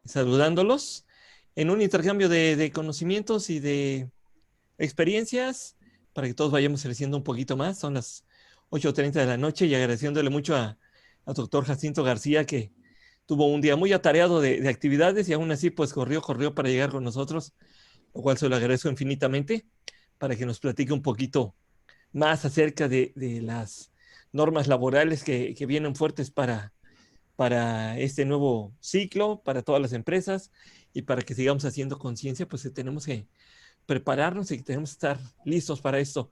saludándolos en un intercambio de conocimientos y de experiencias para que todos vayamos creciendo un poquito más. Son las 8:30 de la noche y agradeciéndole mucho a doctor Jacinto García que tuvo un día muy atareado de actividades y aún así pues corrió para llegar con nosotros, lo cual se lo agradezco infinitamente para que nos platique un poquito más acerca de las normas laborales que vienen fuertes para este nuevo ciclo, para todas las empresas y para que sigamos haciendo conciencia, pues tenemos que prepararnos y que tenemos que estar listos para esto.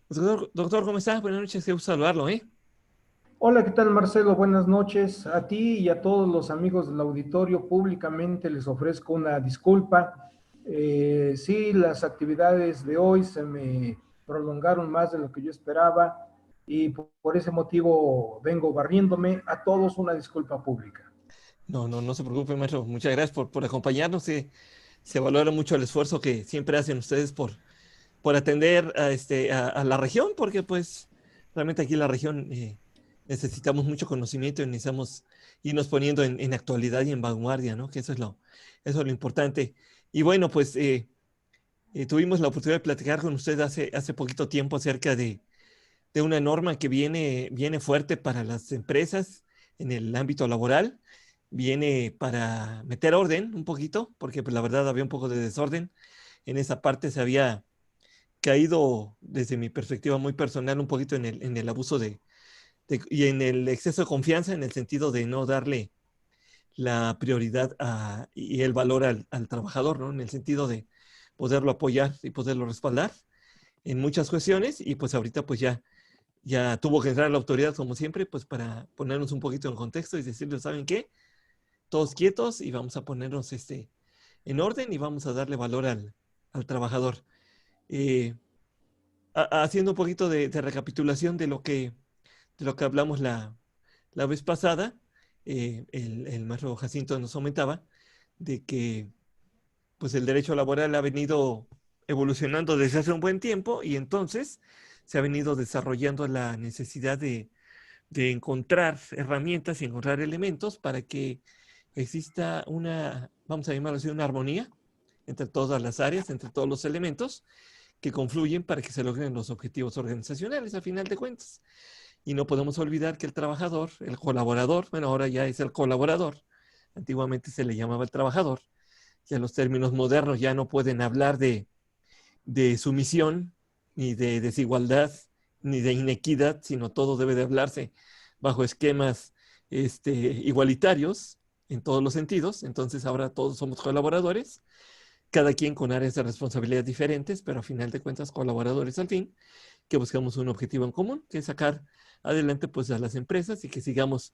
Pues, doctor, ¿cómo está? Buenas noches, qué gusto saludarlo, ¿eh? Hola, ¿qué tal Marcelo? Buenas noches. A ti y a todos los amigos del auditorio, públicamente les ofrezco una disculpa. Sí, las actividades de hoy se me prolongaron más de lo que yo esperaba y por ese motivo vengo barriéndome. A todos una disculpa pública. No se preocupe, maestro. Muchas gracias por acompañarnos. Se valora mucho el esfuerzo que siempre hacen ustedes por atender a la región, porque pues realmente aquí en la región necesitamos mucho conocimiento y necesitamos irnos poniendo en actualidad y en vanguardia, ¿no? Que eso es lo importante. Y bueno, pues tuvimos la oportunidad de platicar con usted hace poquito tiempo acerca de una norma que viene fuerte para las empresas en el ámbito laboral. Viene para meter orden un poquito, porque pues, la verdad había un poco de desorden. En esa parte se había caído, desde mi perspectiva muy personal, un poquito en el abuso y en el exceso de confianza, en el sentido de no darle la prioridad y el valor al trabajador, ¿no? En el sentido de poderlo apoyar y poderlo respaldar en muchas cuestiones. Y pues ahorita pues ya tuvo que entrar la autoridad, como siempre, pues para ponernos un poquito en contexto y decirles, ¿saben qué? Todos quietos y vamos a ponernos en orden y vamos a darle valor al trabajador. Eh, Haciendo un poquito de recapitulación de lo que hablamos la vez pasada, el maestro Jacinto nos comentaba de que pues el derecho laboral ha venido evolucionando desde hace un buen tiempo y entonces se ha venido desarrollando la necesidad de encontrar herramientas y encontrar elementos para que exista vamos a llamarlo así, una armonía entre todas las áreas, entre todos los elementos que confluyen para que se logren los objetivos organizacionales a final de cuentas. Y no podemos olvidar que el trabajador, el colaborador, bueno, ahora ya es el colaborador, antiguamente se le llamaba el trabajador, ya los términos modernos ya no pueden hablar de sumisión, ni de desigualdad, ni de inequidad, sino todo debe de hablarse bajo esquemas igualitarios en todos los sentidos. Entonces ahora todos somos colaboradores, cada quien con áreas de responsabilidad diferentes, pero a final de cuentas colaboradores al fin, que buscamos un objetivo en común, que es sacar adelante pues a las empresas y que sigamos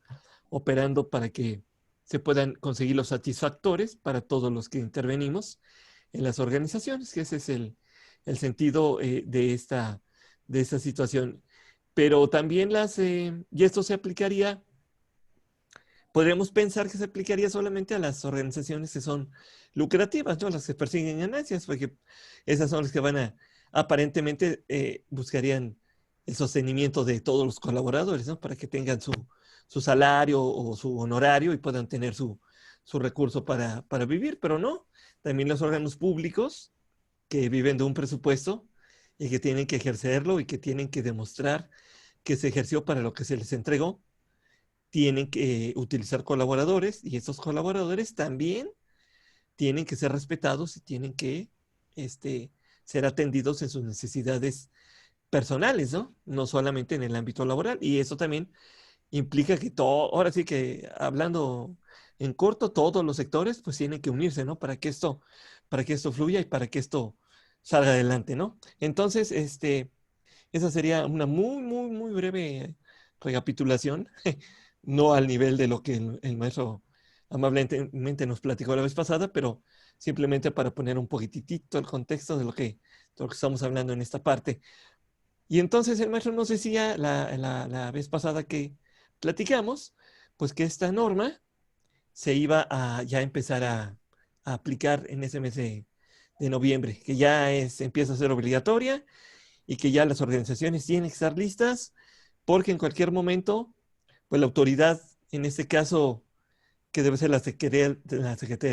operando para que se puedan conseguir los satisfactores para todos los que intervenimos en las organizaciones, que ese es el sentido de esta situación. Pero también y esto se aplicaría, podríamos pensar que se aplicaría solamente a las organizaciones que son lucrativas, ¿no? Las que persiguen ganancias, porque esas son las que aparentemente buscarían el sostenimiento de todos los colaboradores, ¿no? Para que tengan su salario o su honorario y puedan tener su recurso para vivir, pero no. También los órganos públicos que viven de un presupuesto y que tienen que ejercerlo y que tienen que demostrar que se ejerció para lo que se les entregó, tienen que utilizar colaboradores y esos colaboradores también tienen que ser respetados y tienen que este, ser atendidos en sus necesidades personales, ¿no? No solamente en el ámbito laboral. Y eso también implica que ahora sí que hablando en corto, todos los sectores pues tienen que unirse, ¿no? Para que esto fluya y para que esto salga adelante, ¿no? Entonces, esa sería una muy, muy, muy breve recapitulación, no al nivel de lo que el maestro amablemente nos platicó la vez pasada, pero simplemente para poner un poquitito el contexto de lo que estamos hablando en esta parte. Y entonces el maestro nos decía la vez pasada que platicamos, pues que esta norma se iba a ya empezar a aplicar en ese mes de noviembre, que ya empieza a ser obligatoria y que ya las organizaciones tienen que estar listas porque en cualquier momento, pues la autoridad, en este caso que debe ser la Secretaría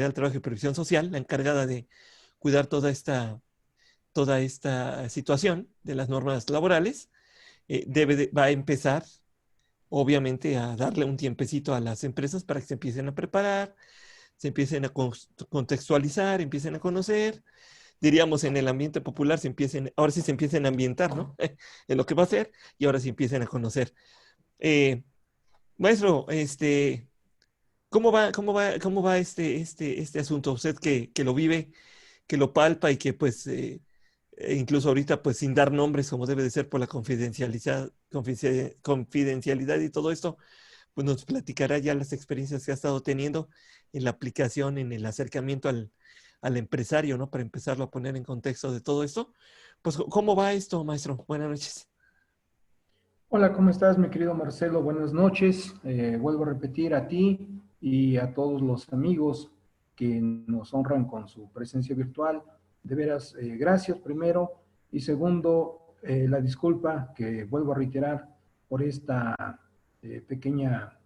del Trabajo y Previsión Social, la encargada de cuidar toda esta situación de las normas laborales, va a empezar, obviamente, a darle un tiempecito a las empresas para que se empiecen a preparar, se empiecen a contextualizar, empiecen a conocer, diríamos en el ambiente popular, ahora sí se empiecen a ambientar, ¿no? En lo que va a ser, y ahora sí empiecen a conocer. Maestro, cómo va este asunto? Usted que lo vive, que lo palpa y que pues incluso ahorita pues sin dar nombres como debe de ser por la confidencialidad y todo esto, pues nos platicará ya las experiencias que ha estado teniendo en la aplicación, en el acercamiento al empresario, ¿no? Para empezarlo a poner en contexto de todo esto. Pues, ¿cómo va esto, maestro? Buenas noches. Hola, ¿cómo estás, mi querido Marcelo? Buenas noches. Vuelvo a repetir a ti y a todos los amigos que nos honran con su presencia virtual. De veras, gracias primero. Y segundo, la disculpa que vuelvo a reiterar por esta pequeña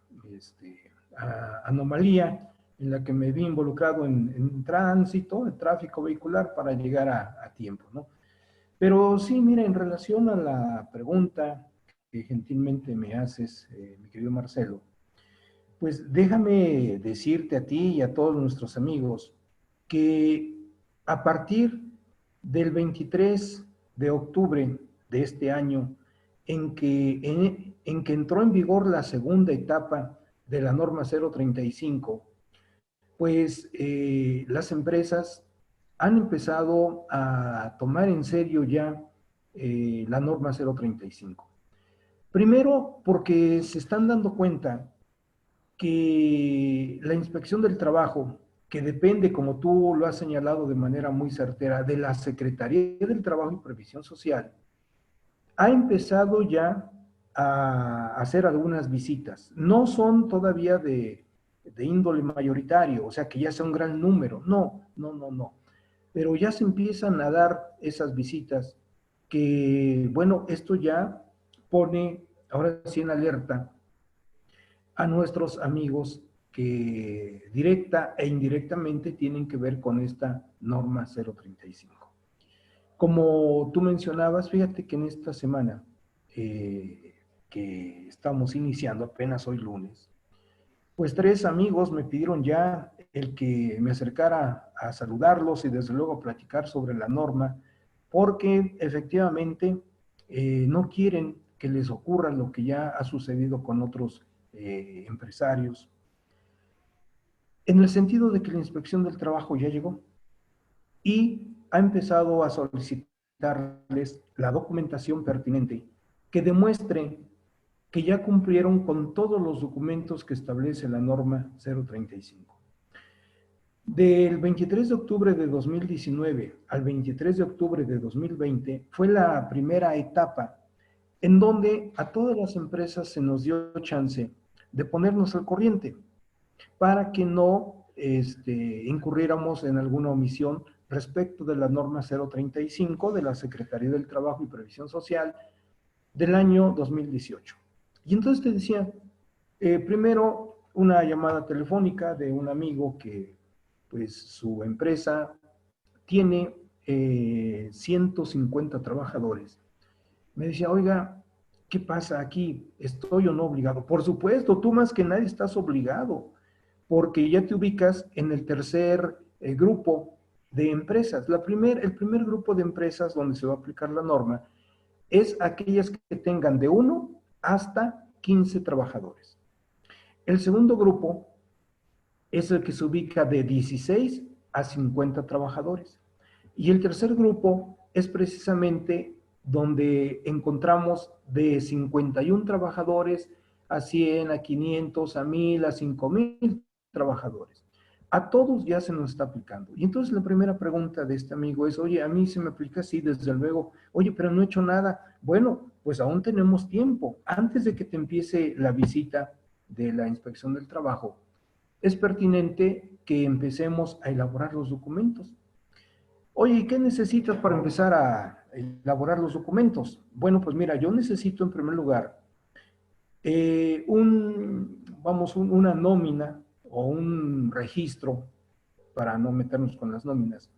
anomalía en la que me vi involucrado en tránsito, en tráfico vehicular para llegar a tiempo, ¿no? Pero sí, mira, en relación a la pregunta que gentilmente me haces, mi querido Marcelo, pues déjame decirte a ti y a todos nuestros amigos que a partir del 23 de octubre de este año, en que entró en vigor la segunda etapa de la norma 035, pues las empresas han empezado a tomar en serio ya la norma 035. Primero, porque se están dando cuenta que la inspección del trabajo, que depende, como tú lo has señalado de manera muy certera, de la Secretaría del Trabajo y Previsión Social, ha empezado ya a hacer algunas visitas. No son todavía de índole mayoritario, o sea, que ya sea un gran número. No, no, no, no. Pero ya se empiezan a dar esas visitas que, bueno, esto ya pone ahora sí en alerta a nuestros amigos que directa e indirectamente tienen que ver con esta norma 035. Como tú mencionabas, fíjate que en esta semana que estamos iniciando, apenas hoy lunes, pues 3 amigos me pidieron ya el que me acercara a saludarlos y desde luego a platicar sobre la norma, porque efectivamente no quieren que les ocurra lo que ya ha sucedido con otros empresarios, en el sentido de que la inspección del trabajo ya llegó y ha empezado a solicitarles la documentación pertinente que demuestre que ya cumplieron con todos los documentos que establece la norma 035. Del 23 de octubre de 2019 al 23 de octubre de 2020 fue la primera etapa en donde a todas las empresas se nos dio chance de ponernos al corriente para que no incurriéramos en alguna omisión respecto de la norma 035 de la Secretaría del Trabajo y Previsión Social del año 2018. Y entonces te decía, primero una llamada telefónica de un amigo que pues su empresa tiene 150 trabajadores. Me decía, oiga, ¿qué pasa aquí? ¿Estoy o no obligado? Por supuesto, tú más que nadie estás obligado, porque ya te ubicas en el tercer grupo de empresas. El primer grupo de empresas donde se va a aplicar la norma es aquellas que tengan de 1 hasta 15 trabajadores. El segundo grupo es el que se ubica de 16 a 50 trabajadores. Y el tercer grupo es precisamente donde encontramos de 51 trabajadores a 100, a 500, a 1000, a 5000 trabajadores. A todos ya se nos está aplicando. Y entonces la primera pregunta de este amigo es, oye, a mí se me aplica así, desde luego. Oye, pero no he hecho nada. Bueno, pues aún tenemos tiempo. Antes de que te empiece la visita de la inspección del trabajo, es pertinente que empecemos a elaborar los documentos. Oye, ¿y qué necesitas para empezar a elaborar los documentos? Bueno, pues mira, yo necesito en primer lugar una nómina o un registro, para no meternos con las nóminas,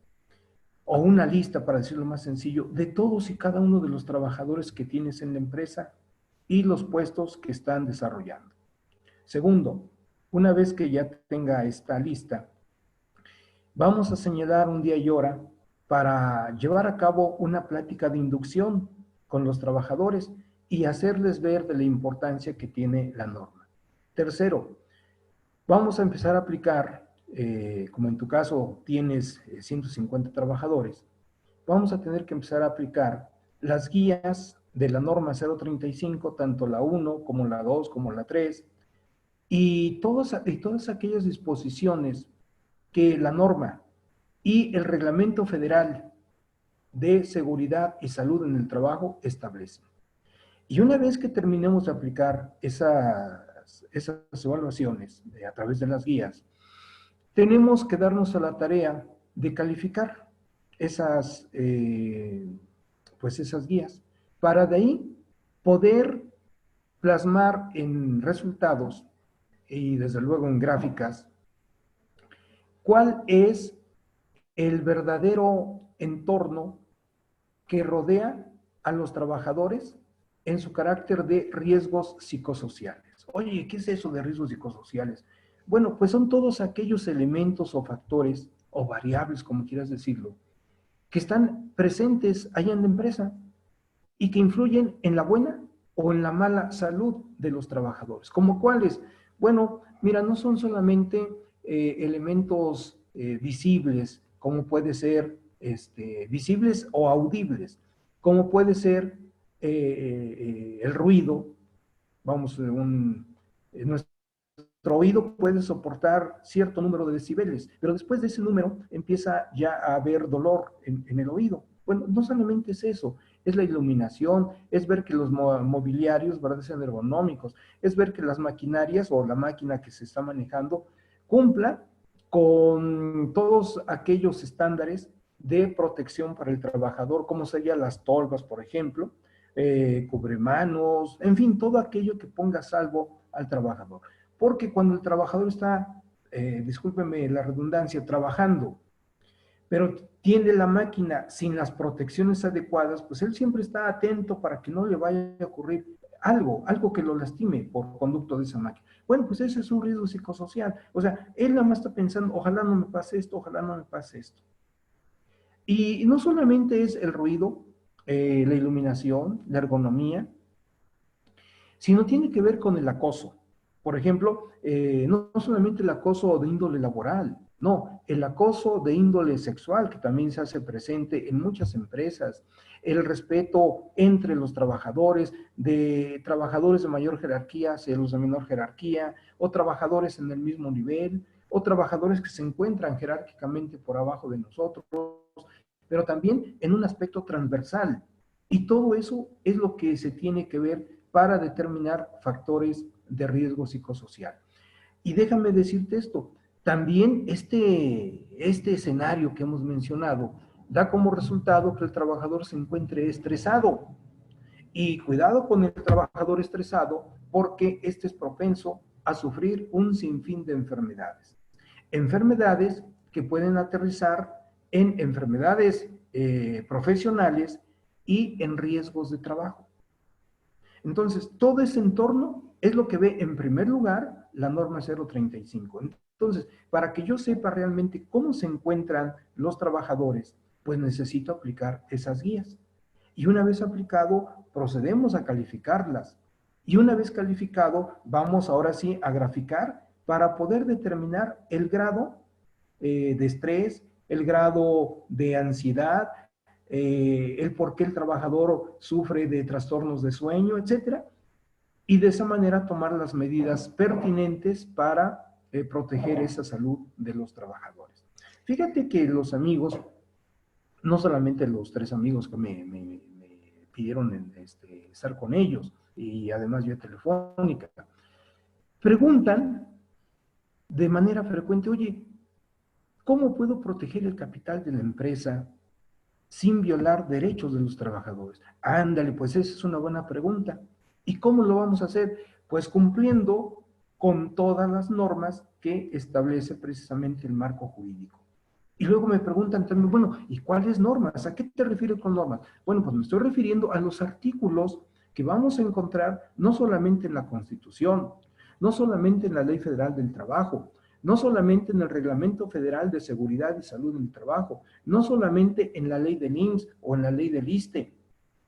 o una lista, para decirlo más sencillo, de todos y cada uno de los trabajadores que tienes en la empresa y los puestos que están desarrollando. Segundo, una vez que ya tenga esta lista, vamos a señalar un día y hora para llevar a cabo una plática de inducción con los trabajadores y hacerles ver de la importancia que tiene la norma. Tercero, vamos a empezar a aplicar, como en tu caso tienes 150 trabajadores, vamos a tener que empezar a aplicar las guías de la norma 035, tanto la 1 como la 2 como la 3, y todas aquellas disposiciones que la norma y el Reglamento Federal de Seguridad y Salud en el Trabajo establecen. Y una vez que terminemos de aplicar esas evaluaciones a través de las guías, tenemos que darnos a la tarea de calificar esas, esas guías, para de ahí poder plasmar en resultados y desde luego en gráficas cuál es el verdadero entorno que rodea a los trabajadores en su carácter de riesgos psicosociales. Oye, ¿qué es eso de riesgos psicosociales? Bueno, pues son todos aquellos elementos o factores o variables, como quieras decirlo, que están presentes allá en la empresa y que influyen en la buena o en la mala salud de los trabajadores. ¿Como cuáles? Bueno, mira, no son solamente elementos visibles, como puede ser visibles o audibles, como puede ser el ruido. Vamos, nuestro oído puede soportar cierto número de decibeles, pero después de ese número empieza ya a haber dolor en el oído. Bueno, no solamente es eso, es la iluminación, es ver que los mobiliarios, ¿verdad?, sean ergonómicos, es ver que las maquinarias o la máquina que se está manejando cumpla con todos aquellos estándares de protección para el trabajador, como serían las tolvas, por ejemplo, cubremanos, en fin, todo aquello que ponga a salvo al trabajador. Porque cuando el trabajador está, discúlpeme la redundancia, trabajando, pero tiene la máquina sin las protecciones adecuadas, pues él siempre está atento para que no le vaya a ocurrir algo que lo lastime por conducto de esa máquina. Bueno, pues ese es un riesgo psicosocial. O sea, él nada más está pensando, ojalá no me pase esto, ojalá no me pase esto. Y no solamente es el ruido, la iluminación, la ergonomía, sino tiene que ver con el acoso. Por ejemplo, no solamente el acoso de índole laboral, no, el acoso de índole sexual, que también se hace presente en muchas empresas, el respeto entre los trabajadores, de trabajadores de mayor jerarquía hacia los de menor jerarquía, o trabajadores en el mismo nivel, o trabajadores que se encuentran jerárquicamente por abajo de nosotros, pero también en un aspecto transversal. Y todo eso es lo que se tiene que ver para determinar factores de riesgo psicosocial. Y déjame decirte esto, también este escenario que hemos mencionado da como resultado que el trabajador se encuentre estresado. Y cuidado con el trabajador estresado, porque este es propenso a sufrir un sinfín de enfermedades. Enfermedades que pueden aterrizar en enfermedades profesionales y en riesgos de trabajo. Entonces, todo ese entorno es lo que ve en primer lugar la norma 035. Entonces, para que yo sepa realmente cómo se encuentran los trabajadores, pues necesito aplicar esas guías. Y una vez aplicado, procedemos a calificarlas. Y una vez calificado, vamos ahora sí a graficar para poder determinar el grado de estrés, el grado de ansiedad, el por qué el trabajador sufre de trastornos de sueño, etcétera, y de esa manera tomar las medidas pertinentes para proteger esa salud de los trabajadores. Fíjate que los amigos, no solamente los tres amigos que me pidieron estar con ellos, y además vía telefónica, preguntan de manera frecuente, oye, ¿cómo puedo proteger el capital de la empresa sin violar derechos de los trabajadores? Ándale, pues esa es una buena pregunta. ¿Y cómo lo vamos a hacer? Pues cumpliendo con todas las normas que establece precisamente el marco jurídico. Y luego me preguntan también, bueno, ¿y cuáles normas? ¿A qué te refieres con normas? Bueno, pues me estoy refiriendo a los artículos que vamos a encontrar no solamente en la Constitución, no solamente en la Ley Federal del Trabajo, no solamente en el Reglamento Federal de Seguridad y Salud en el Trabajo, no solamente en la ley del IMSS o en la ley del ISSSTE,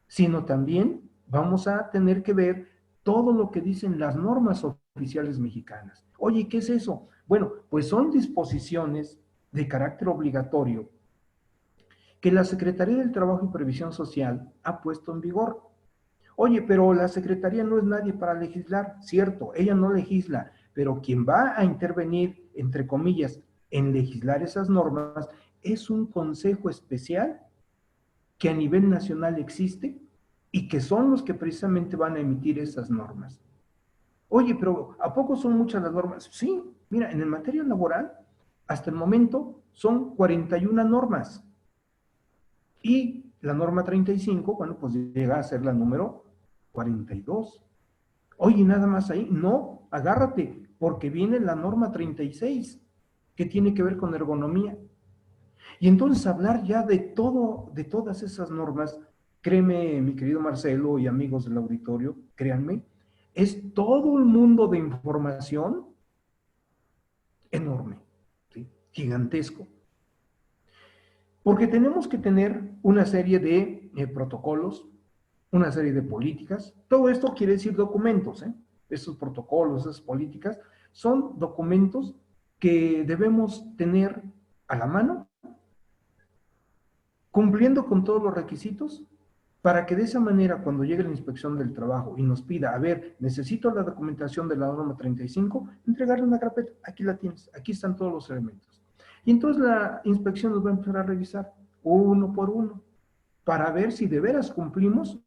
sino también vamos a tener que ver todo lo que dicen las normas oficiales mexicanas. Oye, ¿qué es eso? Bueno, pues son disposiciones de carácter obligatorio que la Secretaría del Trabajo y Previsión Social ha puesto en vigor. Oye, pero la Secretaría no es nadie para legislar, cierto, ella no legisla, pero quien va a intervenir, entre comillas, en legislar esas normas es un consejo especial que a nivel nacional existe y que son los que precisamente van a emitir esas normas. Oye, pero ¿a poco son muchas las normas? Sí, mira, en el materia laboral, hasta el momento son 41 normas. Y la norma 35, bueno, pues llega a ser la número 42. Oye, nada más ahí. No, agárrate, porque viene la norma 36, que tiene que ver con ergonomía. Y entonces hablar ya de todo, de todas esas normas, créeme, mi querido Marcelo y amigos del auditorio, créanme, es todo un mundo de información enorme, ¿sí? Gigantesco. Porque tenemos que tener una serie de protocolos, una serie de políticas. Todo esto quiere decir documentos, ¿eh? Esos protocolos, esas políticas, son documentos que debemos tener a la mano, cumpliendo con todos los requisitos, para que de esa manera, cuando llegue la inspección del trabajo y nos pida, a ver, necesito la documentación de la norma 35, entregarle una carpeta, aquí la tienes, aquí están todos los elementos. Y entonces la inspección nos va a empezar a revisar uno por uno, para ver si de veras cumplimos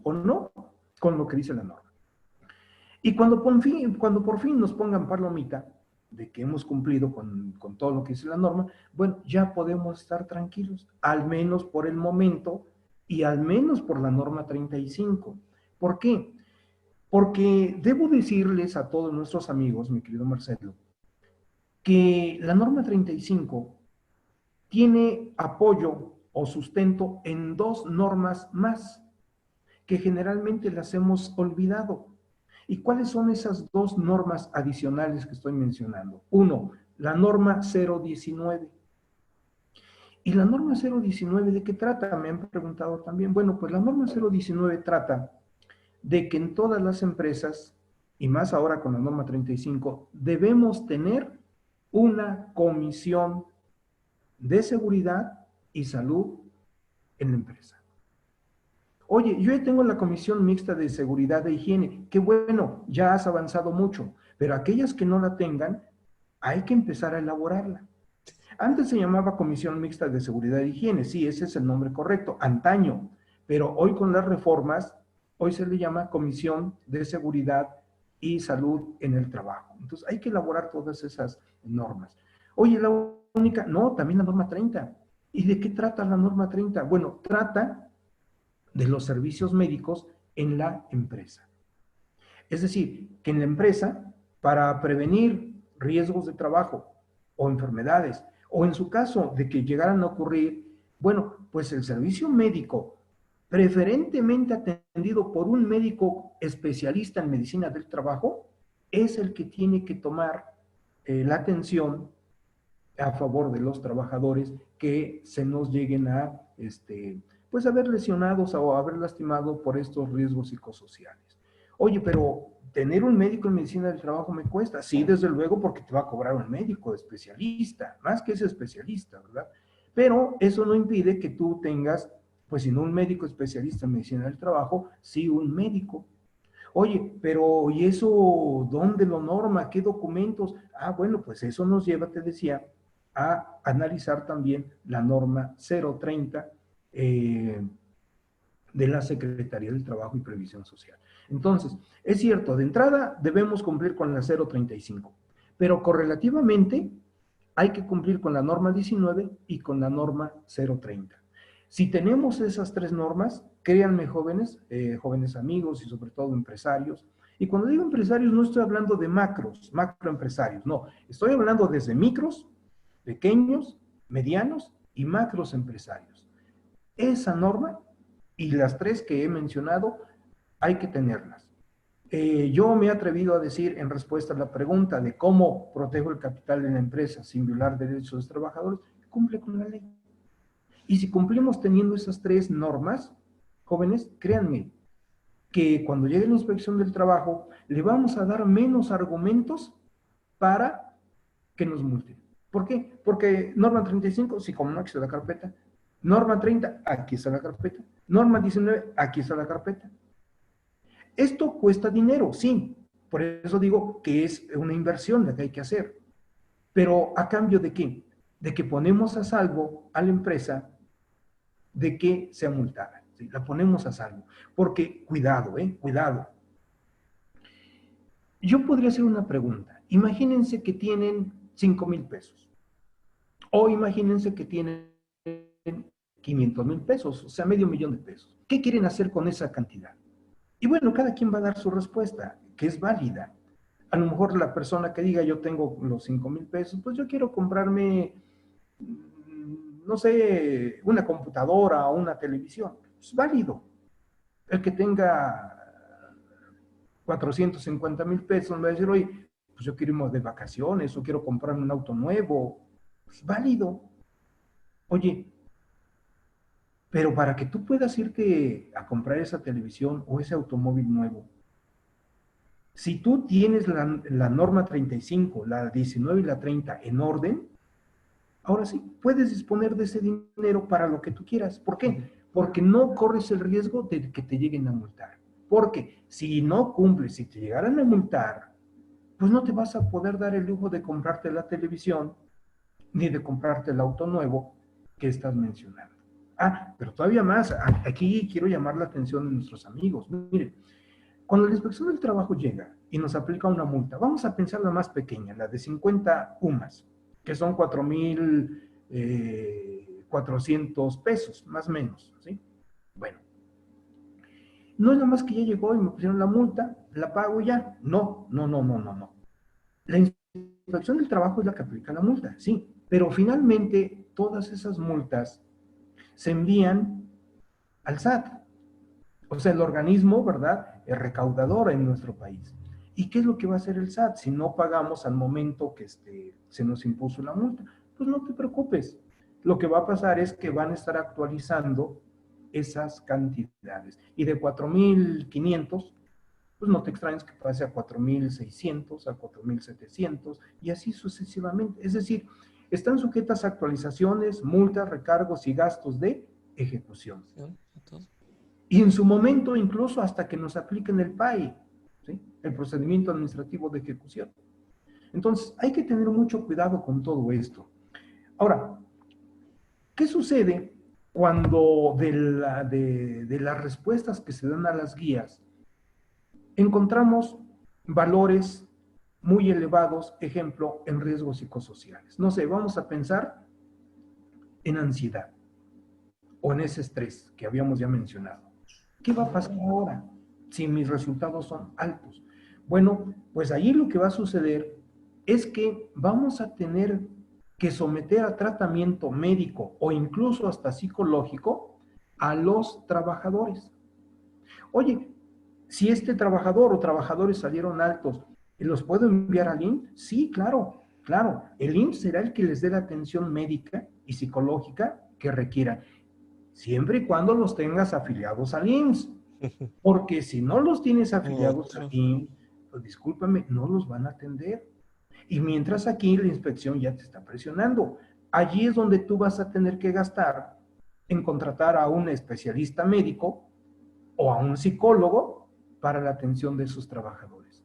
o no con lo que dice la norma. Y cuando por fin nos pongan palomita de que hemos cumplido con todo lo que dice la norma, bueno, ya podemos estar tranquilos, al menos por el momento y al menos por la norma 35. ¿Por qué? Porque debo decirles a todos nuestros amigos, mi querido Marcelo, que la norma 35 tiene apoyo o sustento en dos normas más que generalmente las hemos olvidado. ¿Y cuáles son esas dos normas adicionales que estoy mencionando? Uno, la norma 019. ¿Y la norma 019 de qué trata? Me han preguntado también. Bueno, pues la norma 019 trata de que en todas las empresas, y más ahora con la norma 35, debemos tener una comisión de seguridad y salud en la empresa. Oye, yo ya tengo la comisión mixta de seguridad e higiene. Qué bueno, ya has avanzado mucho, pero aquellas que no la tengan, hay que empezar a elaborarla. Antes se llamaba comisión mixta de seguridad e higiene, sí, ese es el nombre correcto, antaño, pero hoy con las reformas, hoy se le llama comisión de seguridad y salud en el trabajo. Entonces hay que elaborar todas esas normas. Oye, la única, no, también la norma 30. ¿Y de qué trata la norma 30? Bueno, trata de los servicios médicos en la empresa. Es decir, que en la empresa, para prevenir riesgos de trabajo o enfermedades, o en su caso de que llegaran a ocurrir, bueno, pues el servicio médico, preferentemente atendido por un médico especialista en medicina del trabajo, es el que tiene que tomar la atención a favor de los trabajadores que se nos lleguen a, pues, a ver lesionados o a haber lastimado por estos riesgos psicosociales. Oye, pero tener un médico en medicina del trabajo me cuesta. Sí, desde luego, porque te va a cobrar un médico especialista, más que ese especialista, ¿verdad? Pero eso no impide que tú tengas, pues, si no un médico especialista en medicina del trabajo, sí un médico. Oye, pero ¿y eso dónde lo norma? ¿Qué documentos? Ah, bueno, pues eso nos lleva, te decía, a analizar también la norma 030 de la Secretaría del Trabajo y Previsión Social. Entonces, es cierto, de entrada debemos cumplir con la 035, pero correlativamente hay que cumplir con la norma 19 y con la norma 030. Si tenemos esas tres normas, créanme jóvenes, jóvenes amigos y sobre todo empresarios, Y cuando digo empresarios no estoy hablando de macroempresarios, no, estoy hablando desde micros, pequeños, medianos y macros empresarios. Esa norma y las tres que he mencionado hay que tenerlas. Yo me he atrevido a decir en respuesta a la pregunta de cómo protejo el capital de la empresa sin violar derechos de los trabajadores, cumple con la ley. Y si cumplimos teniendo esas tres normas, jóvenes, créanme que cuando llegue la inspección del trabajo le vamos a dar menos argumentos para que nos multen. ¿Por qué? Porque norma 35, sí, como no, aquí está la carpeta. Norma 30, aquí está la carpeta. Norma 19, aquí está la carpeta. Esto cuesta dinero, sí. Por eso digo que es una inversión la que hay que hacer. Pero ¿a cambio de qué? De que ponemos a salvo a la empresa de que sea multada. ¿Sí? La ponemos a salvo. Porque, cuidado, cuidado. Yo podría hacer una pregunta. Imagínense que tienen 5,000 pesos. O imagínense que tienen 500,000 pesos, o sea, medio millón de pesos. ¿Qué quieren hacer con esa cantidad? Y bueno, cada quien va a dar su respuesta, que es válida. A lo mejor la persona que diga, yo tengo los 5,000 pesos, pues yo quiero comprarme, no sé, una computadora o una televisión. Es válido. El que tenga 450,000 pesos me va a decir, oye, pues yo quiero irme de vacaciones o quiero comprarme un auto nuevo. Es válido. Oye, pero para que tú puedas irte a comprar esa televisión o ese automóvil nuevo, si tú tienes la norma 35, la 19 y la 30 en orden, ahora sí, puedes disponer de ese dinero para lo que tú quieras. ¿Por qué? Porque no corres el riesgo de que te lleguen a multar. Porque si no cumples, si te llegaran a multar, pues no te vas a poder dar el lujo de comprarte la televisión ni de comprarte el auto nuevo que estás mencionando. Ah, pero todavía más, aquí quiero llamar la atención de nuestros amigos. Miren, cuando la inspección del trabajo llega y nos aplica una multa, vamos a pensar la más pequeña, la de 50 UMAS, que son 4,400 pesos, más o menos, ¿sí? Bueno, no es nada más que ya llegó y me pusieron la multa, la pago ya. No, no, no, no, no, no. La inspección del trabajo es la que aplica la multa, sí, pero finalmente todas esas multas se envían al SAT, o sea, el organismo, ¿verdad?, es recaudador en nuestro país. ¿Y qué es lo que va a hacer el SAT si no pagamos al momento que se nos impuso la multa? Pues no te preocupes. Lo que va a pasar es que van a estar actualizando esas cantidades. Y de 4,500, pues no te extrañes que pase a 4,600, a 4,700 y así sucesivamente. Es decir, están sujetas a actualizaciones, multas, recargos y gastos de ejecución. Y en su momento, incluso hasta que nos apliquen el PAI, ¿sí?, el procedimiento administrativo de ejecución. Entonces, hay que tener mucho cuidado con todo esto. Ahora, ¿qué sucede cuando de las respuestas que se dan a las guías encontramos valores muy elevados, ejemplo, en riesgos psicosociales? No sé, vamos a pensar en ansiedad o en ese estrés que habíamos ya mencionado. ¿Qué va a pasar ahora si mis resultados son altos? Bueno, pues ahí lo que va a suceder es que vamos a tener que someter a tratamiento médico o incluso hasta psicológico a los trabajadores. Oye, si este trabajador o trabajadores salieron altos, ¿los puedo enviar al IMSS? Sí, claro, claro. El IMSS será el que les dé la atención médica y psicológica que requieran, siempre y cuando los tengas afiliados al IMSS. Porque si no los tienes afiliados al IMSS, pues discúlpame, no los van a atender. Y mientras aquí la inspección ya te está presionando. Allí es donde tú vas a tener que gastar en contratar a un especialista médico o a un psicólogo para la atención de sus trabajadores.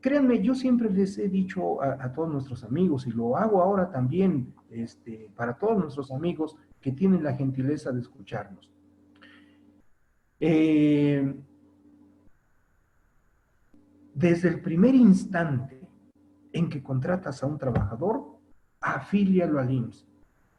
Créanme, yo siempre les he dicho a todos nuestros amigos, y lo hago ahora también para todos nuestros amigos que tienen la gentileza de escucharnos. Desde el primer instante en que contratas a un trabajador, afílialo al IMSS.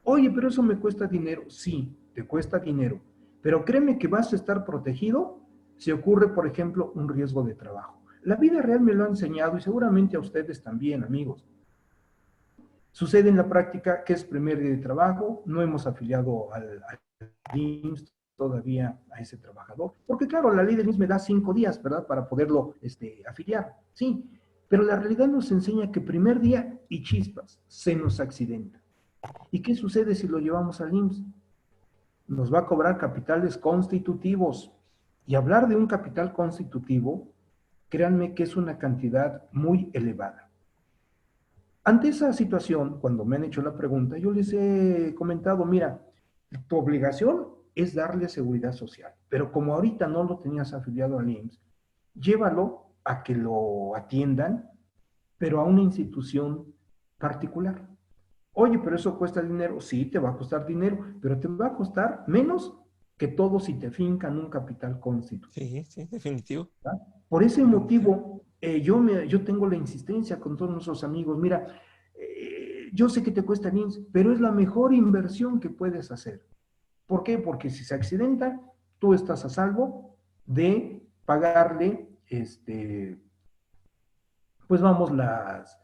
Oye, pero eso me cuesta dinero. Sí, te cuesta dinero, pero créeme que vas a estar protegido si ocurre, por ejemplo, un riesgo de trabajo. La vida real me lo ha enseñado y seguramente a ustedes también, amigos. Sucede en la práctica que es primer día de trabajo, no hemos afiliado al IMSS todavía a ese trabajador, porque claro, la ley del IMSS me da 5 días, ¿verdad? Para poderlo afiliar, sí, pero la realidad nos enseña que primer día y chispas, se nos accidenta. ¿Y qué sucede si lo llevamos al IMSS? Nos va a cobrar capitales constitutivos. Y hablar de un capital constitutivo, créanme que es una cantidad muy elevada. Ante esa situación, cuando me han hecho la pregunta, yo les he comentado, mira, tu obligación es darle seguridad social, pero como ahorita no lo tenías afiliado al IMSS, llévalo a que lo atiendan, pero a una institución particular. Oye, pero eso cuesta dinero. Sí, te va a costar dinero, pero te va a costar menos que todo si te fincan un capital constitutivo. Sí, sí, definitivo. ¿Verdad? Por ese Definitivo. motivo, yo tengo la insistencia con todos nuestros amigos. Mira, yo sé que te cuesta el IMSS, pero es la mejor inversión que puedes hacer. ¿Por qué? Porque si se accidenta, tú estás a salvo de pagarle, pues vamos, las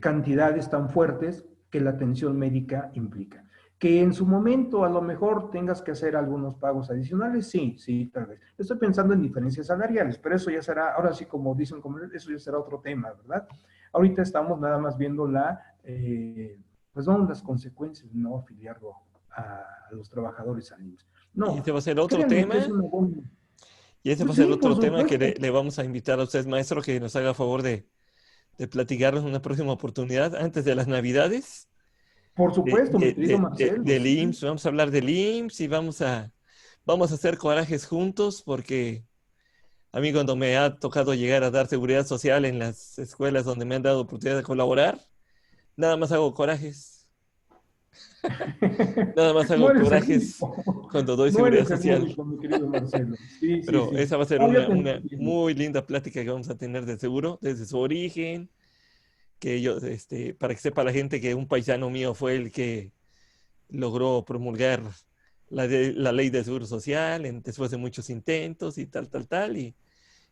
cantidades tan fuertes que la atención médica implica. Que en su momento a lo mejor tengas que hacer algunos pagos adicionales, sí, sí, tal vez. Estoy pensando en diferencias salariales, pero eso ya será, ahora sí como dicen, eso ya será otro tema, ¿verdad? Ahorita estamos nada más viendo pues vamos, las consecuencias de no afiliarlo a los trabajadores al IMSS. Y No, ese va a ser otro créanme que es tema. una buena... Y ese va a ser Sí, por otro tema que supuesto, le vamos a invitar a usted, maestro, que nos haga favor de platicarnos en una próxima oportunidad antes de las Navidades. mi querido Marcelo, Del sí. IMSS, vamos a hablar del IMSS y vamos a hacer corajes juntos porque a mí cuando me ha tocado llegar a dar seguridad social en las escuelas donde me han dado oportunidad de colaborar, nada más hago corajes, nada más No hago eres el corajes único, cuando doy no seguridad eres el social. único, mi querido Marcelo. Sí, sí, Pero sí. esa va a ser No, yo te una entiendo. muy linda plática que vamos a tener de seguro, desde su origen, que yo, para que sepa la gente que un paisano mío fue el que logró promulgar la ley de seguro social después de muchos intentos y tal,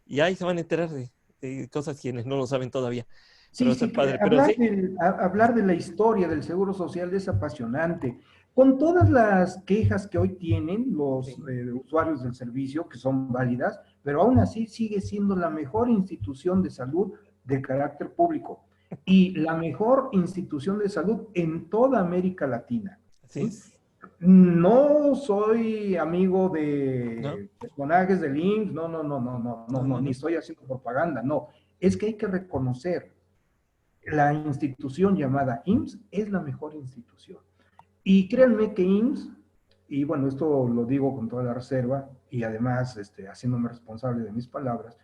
y ahí se van a enterar de cosas quienes no lo saben todavía. Pero Sí, va a sí, ser padre. Pero sí, hablar de la historia del Seguro Social es apasionante. Con todas las quejas que hoy tienen los sí, usuarios del servicio, que son válidas, pero aún así sigue siendo la mejor institución de salud de carácter público y la mejor institución de salud en toda América Latina. así ¿Sí? es, No soy amigo ¿no? de personajes del IMSS, No, no, ni no. estoy haciendo propaganda, no. Es que hay que reconocer la institución llamada IMSS es la mejor institución. Y créanme que IMSS, y bueno, esto lo digo con toda la reserva y además haciéndome responsable de mis palabras,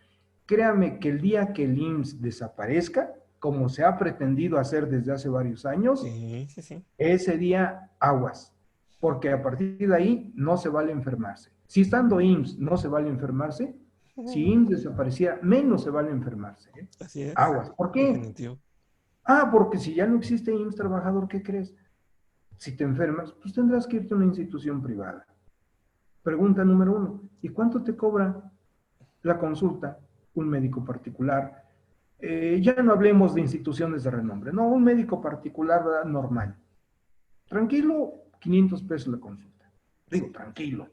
créanme que el día que el IMSS desaparezca, como se ha pretendido hacer desde hace varios años, Sí, sí, sí. ese día aguas, porque a partir de ahí no se vale enfermarse. Si estando IMSS no se vale enfermarse, si IMSS desapareciera, menos se vale enfermarse. ¿Eh? Así es, Aguas. ¿Por qué? definitivo. Ah, porque si ya no existe IMSS trabajador, ¿qué crees? Si te enfermas, pues tendrás que irte a una institución privada. Pregunta número uno, ¿y cuánto te cobra la consulta un médico particular? Ya no hablemos de instituciones de renombre, no, un médico particular, ¿verdad? Normal. Tranquilo, 500 pesos la consulta. Digo, Sí, tranquilo.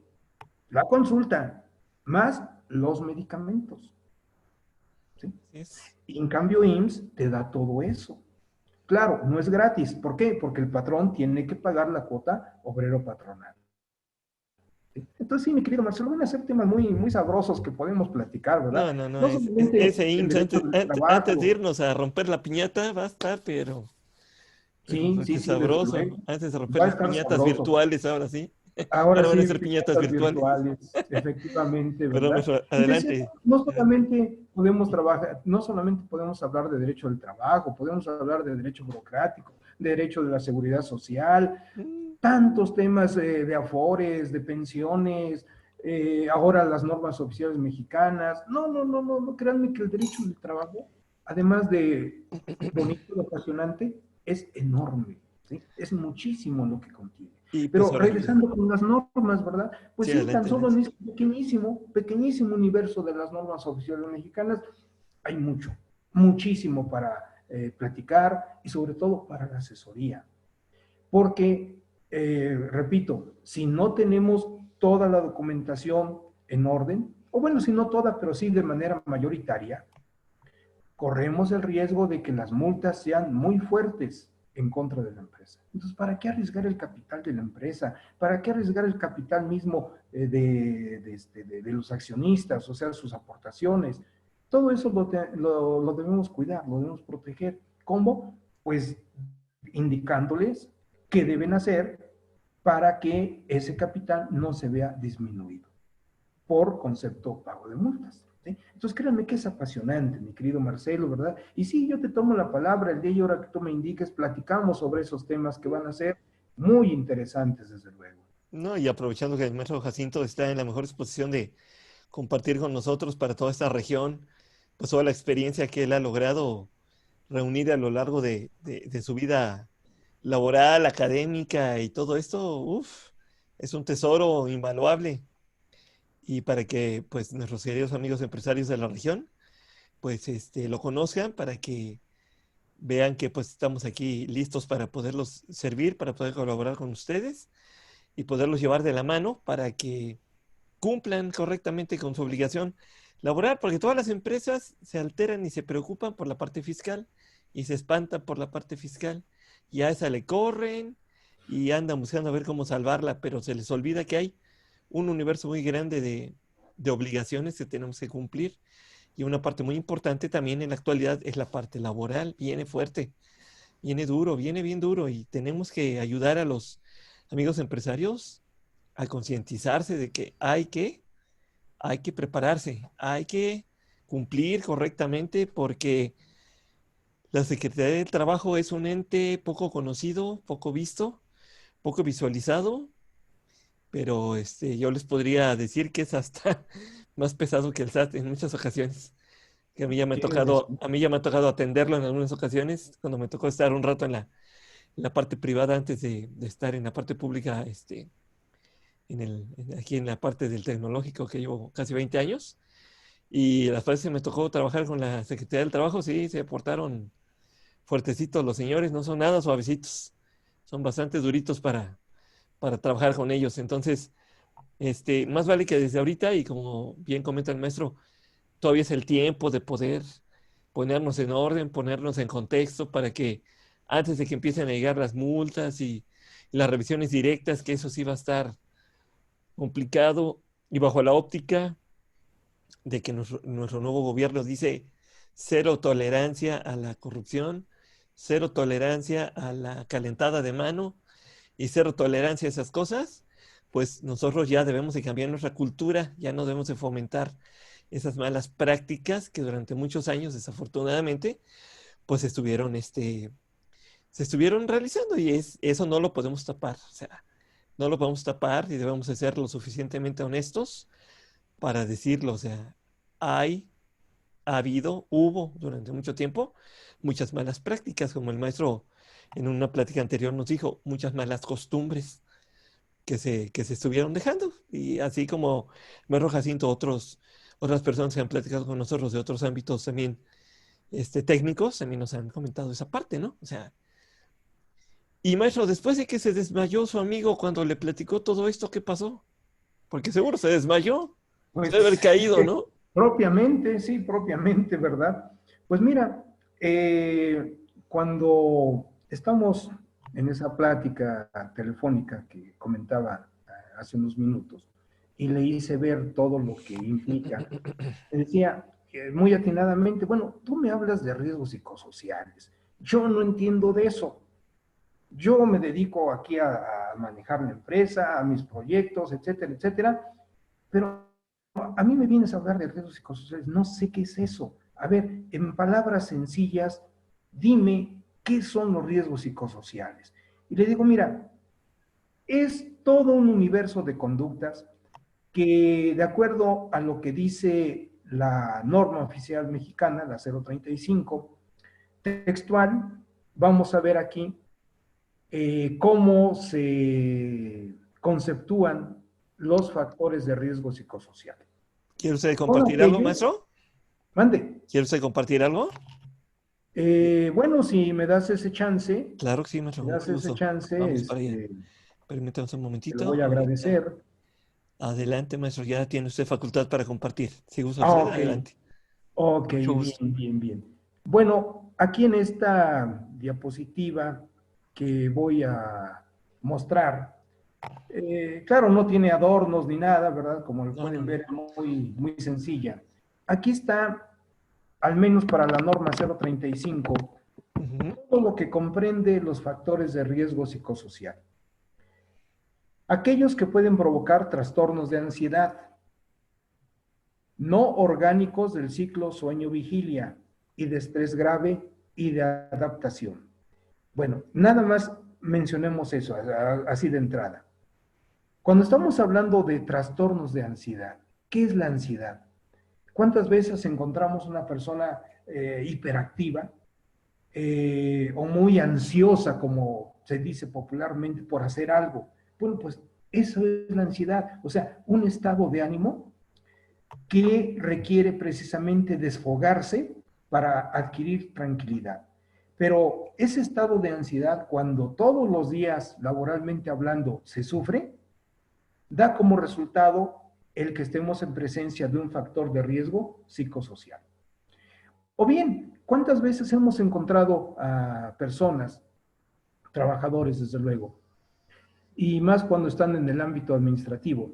La consulta, más los medicamentos. ¿Sí? así es. Y en cambio, IMSS te da todo eso. Claro, no es gratis. ¿Por qué? Porque el patrón tiene que pagar la cuota obrero patronal. ¿Sí? Entonces, sí, mi querido Marcelo, van a ser temas muy, muy sabrosos que podemos platicar, ¿verdad? No, no, no, No solamente ese el IMSS derecho del antes de trabajo, irnos a romper la piñata va a estar, sí, pero sí, qué sí, desde sabroso. luego, Antes de romper va a las estar piñatas sabroso. virtuales, ahora sí. Ahora Ahora van a sí, ser piñatas piñatas virtuales. virtuales, efectivamente, Perdón, ¿verdad? maestro, Y decía, adelante. no Adelante. solamente podemos trabajar, no solamente podemos hablar de derecho del trabajo, podemos hablar de derecho burocrático, de derecho de la seguridad social, Mm, tantos temas de afores, de pensiones, ahora las normas oficiales mexicanas. No, créanme que el derecho del trabajo, además de bonito y apasionante, es enorme, ¿sí? Es muchísimo lo que contiene. Y pues Pero ahora que, regresando con las normas, ¿verdad? Pues sí, sí, tan adelante, solo en adelante. este pequeñísimo, pequeñísimo universo de las normas oficiales mexicanas hay mucho, muchísimo para platicar y sobre todo para la asesoría. Porque, repito, si no tenemos toda la documentación en orden, o bueno, si no toda, pero sí de manera mayoritaria, corremos el riesgo de que las multas sean muy fuertes en contra de la empresa. Entonces, ¿para qué arriesgar el capital de la empresa? ¿Para qué arriesgar el capital mismo de los accionistas, o sea, sus aportaciones? Todo eso lo debemos cuidar, lo debemos proteger. ¿Cómo? Pues indicándoles qué deben hacer para que ese capital no se vea disminuido por concepto pago de multas. ¿Sí? Entonces, créanme que es apasionante, mi querido Marcelo, ¿verdad? Y sí, yo te tomo la palabra el día y hora que tú me indiques, platicamos sobre esos temas que van a ser muy interesantes, desde luego. No, y aprovechando que el maestro Jacinto está en la mejor disposición de compartir con nosotros para toda esta región, pues toda la experiencia que él ha logrado reunir a lo largo de su vida laboral, académica y todo esto, uff, es un tesoro invaluable. Y para que pues nuestros queridos amigos empresarios de la región pues lo conozcan, para que vean que pues estamos aquí listos para poderlos servir, para poder colaborar con ustedes y poderlos llevar de la mano para que cumplan correctamente con su obligación laboral, porque todas las empresas se alteran y se preocupan por la parte fiscal y se espantan por la parte fiscal y a esa le corren y andan buscando a ver cómo salvarla, pero se les olvida que hay un universo muy grande de obligaciones que tenemos que cumplir y una parte muy importante también en la actualidad es la parte laboral, viene fuerte, viene duro, viene bien duro y tenemos que ayudar a los amigos empresarios a concientizarse de que hay que prepararse, hay que cumplir correctamente porque la Secretaría del Trabajo es un ente poco conocido, poco visto, poco visualizado, pero yo les podría decir que es hasta más pesado que el SAT en muchas ocasiones. Que a mí ya me ha Tienes tocado, razón. a mí ya me ha tocado atenderlo en algunas ocasiones, cuando me tocó estar un rato en la parte privada antes de estar en la parte pública, aquí en la parte del tecnológico que llevo casi 20 años. Y las veces que me tocó trabajar con la Secretaría del Trabajo, sí, se portaron fuertecitos los señores, no son nada suavecitos, son bastante duritos para trabajar con ellos. Entonces, más vale que desde ahorita, y como bien comenta el maestro, todavía es el tiempo de poder ponernos en orden, ponernos en contexto para que antes de que empiecen a llegar las multas y las revisiones directas, que eso sí va a estar complicado y bajo la óptica de que nuestro nuevo gobierno dice cero tolerancia a la corrupción, cero tolerancia a la calentada de mano y cero tolerancia a esas cosas, pues nosotros ya debemos de cambiar nuestra cultura, ya no debemos de fomentar esas malas prácticas que durante muchos años, desafortunadamente, pues se estuvieron realizando y eso no lo podemos tapar, o sea, no lo podemos tapar y debemos de ser lo suficientemente honestos para decirlo, o sea, hay, ha habido, hubo durante mucho tiempo muchas malas prácticas, como el maestro en una plática anterior nos dijo, muchas malas costumbres que se estuvieron dejando. Y así como Maestro Jacinto, otras personas que han platicado con nosotros de otros ámbitos también técnicos, también nos han comentado esa parte, ¿no? O sea, y maestro, después de que se desmayó su amigo cuando le platicó todo esto, ¿qué pasó? Porque seguro se desmayó, se debe haber Pues caído, ¿no? propiamente, sí, propiamente, ¿verdad? Pues mira, cuando estamos en esa plática telefónica que comentaba hace unos minutos y le hice ver todo lo que implica, me decía muy atinadamente, bueno, tú me hablas de riesgos psicosociales, yo no entiendo de eso. Yo me dedico aquí a manejar la empresa, a mis proyectos, etcétera, etcétera, pero a mí me vienes a hablar de riesgos psicosociales, no sé qué es eso. A ver, en palabras sencillas, dime qué son los riesgos psicosociales. Y le digo, mira, es todo un universo de conductas que de acuerdo a lo que dice la norma oficial mexicana, la 035, textual, vamos a ver aquí cómo se conceptúan los factores de riesgo psicosocial. ¿Quiere usted Son compartir algo, aquellos, maestro? mande. ¿Quiere usted compartir algo? Bueno, si me das ese chance, Claro que sí, maestro, me das mucho ese gusto. chance, Vamos para allá. Permítanos un te lo momentito. voy a Ahorita. agradecer. Adelante, maestro, ya tiene usted facultad para compartir. Si gusta Ah, usted, ok, adelante. ok, Mucho bien, gusto. bien, bien. Bueno, aquí en esta diapositiva que voy a mostrar, claro, no tiene adornos ni nada, ¿verdad? Como lo No, no, pueden ver, no. es muy, muy sencilla. Aquí está, al menos para la norma 035, Ujú. todo lo que comprende los factores de riesgo psicosocial. Aquellos que pueden provocar trastornos de ansiedad, no orgánicos del ciclo sueño-vigilia y de estrés grave y de adaptación. Bueno, nada más mencionemos eso, así de entrada. Cuando estamos hablando de trastornos de ansiedad, ¿qué es la ansiedad? ¿Cuántas veces encontramos una persona hiperactiva o muy ansiosa, como se dice popularmente, por hacer algo? Bueno, pues eso es la ansiedad, o sea, un estado de ánimo que requiere precisamente desfogarse para adquirir tranquilidad. Pero ese estado de ansiedad, cuando todos los días, laboralmente hablando, se sufre, da como resultado el que estemos en presencia de un factor de riesgo psicosocial. O bien, ¿cuántas veces hemos encontrado a personas, trabajadores desde luego, y más cuando están en el ámbito administrativo,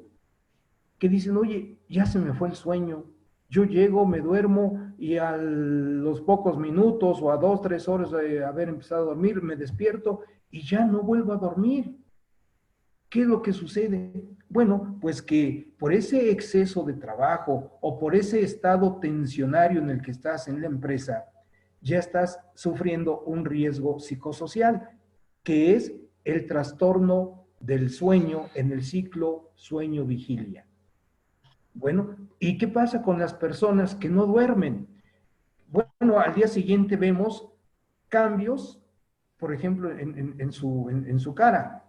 que dicen, oye, ya se me fue el sueño, yo llego, me duermo y a los pocos minutos o a 2, 3 horas de haber empezado a dormir, me despierto y ya no vuelvo a dormir? ¿Qué es lo que sucede? Bueno, pues que por ese exceso de trabajo o por ese estado tensionario en el que estás en la empresa, ya estás sufriendo un riesgo psicosocial, que es el trastorno del sueño en el ciclo sueño-vigilia. Bueno, ¿y qué pasa con las personas que no duermen? Bueno, al día siguiente vemos cambios, por ejemplo, en su cara.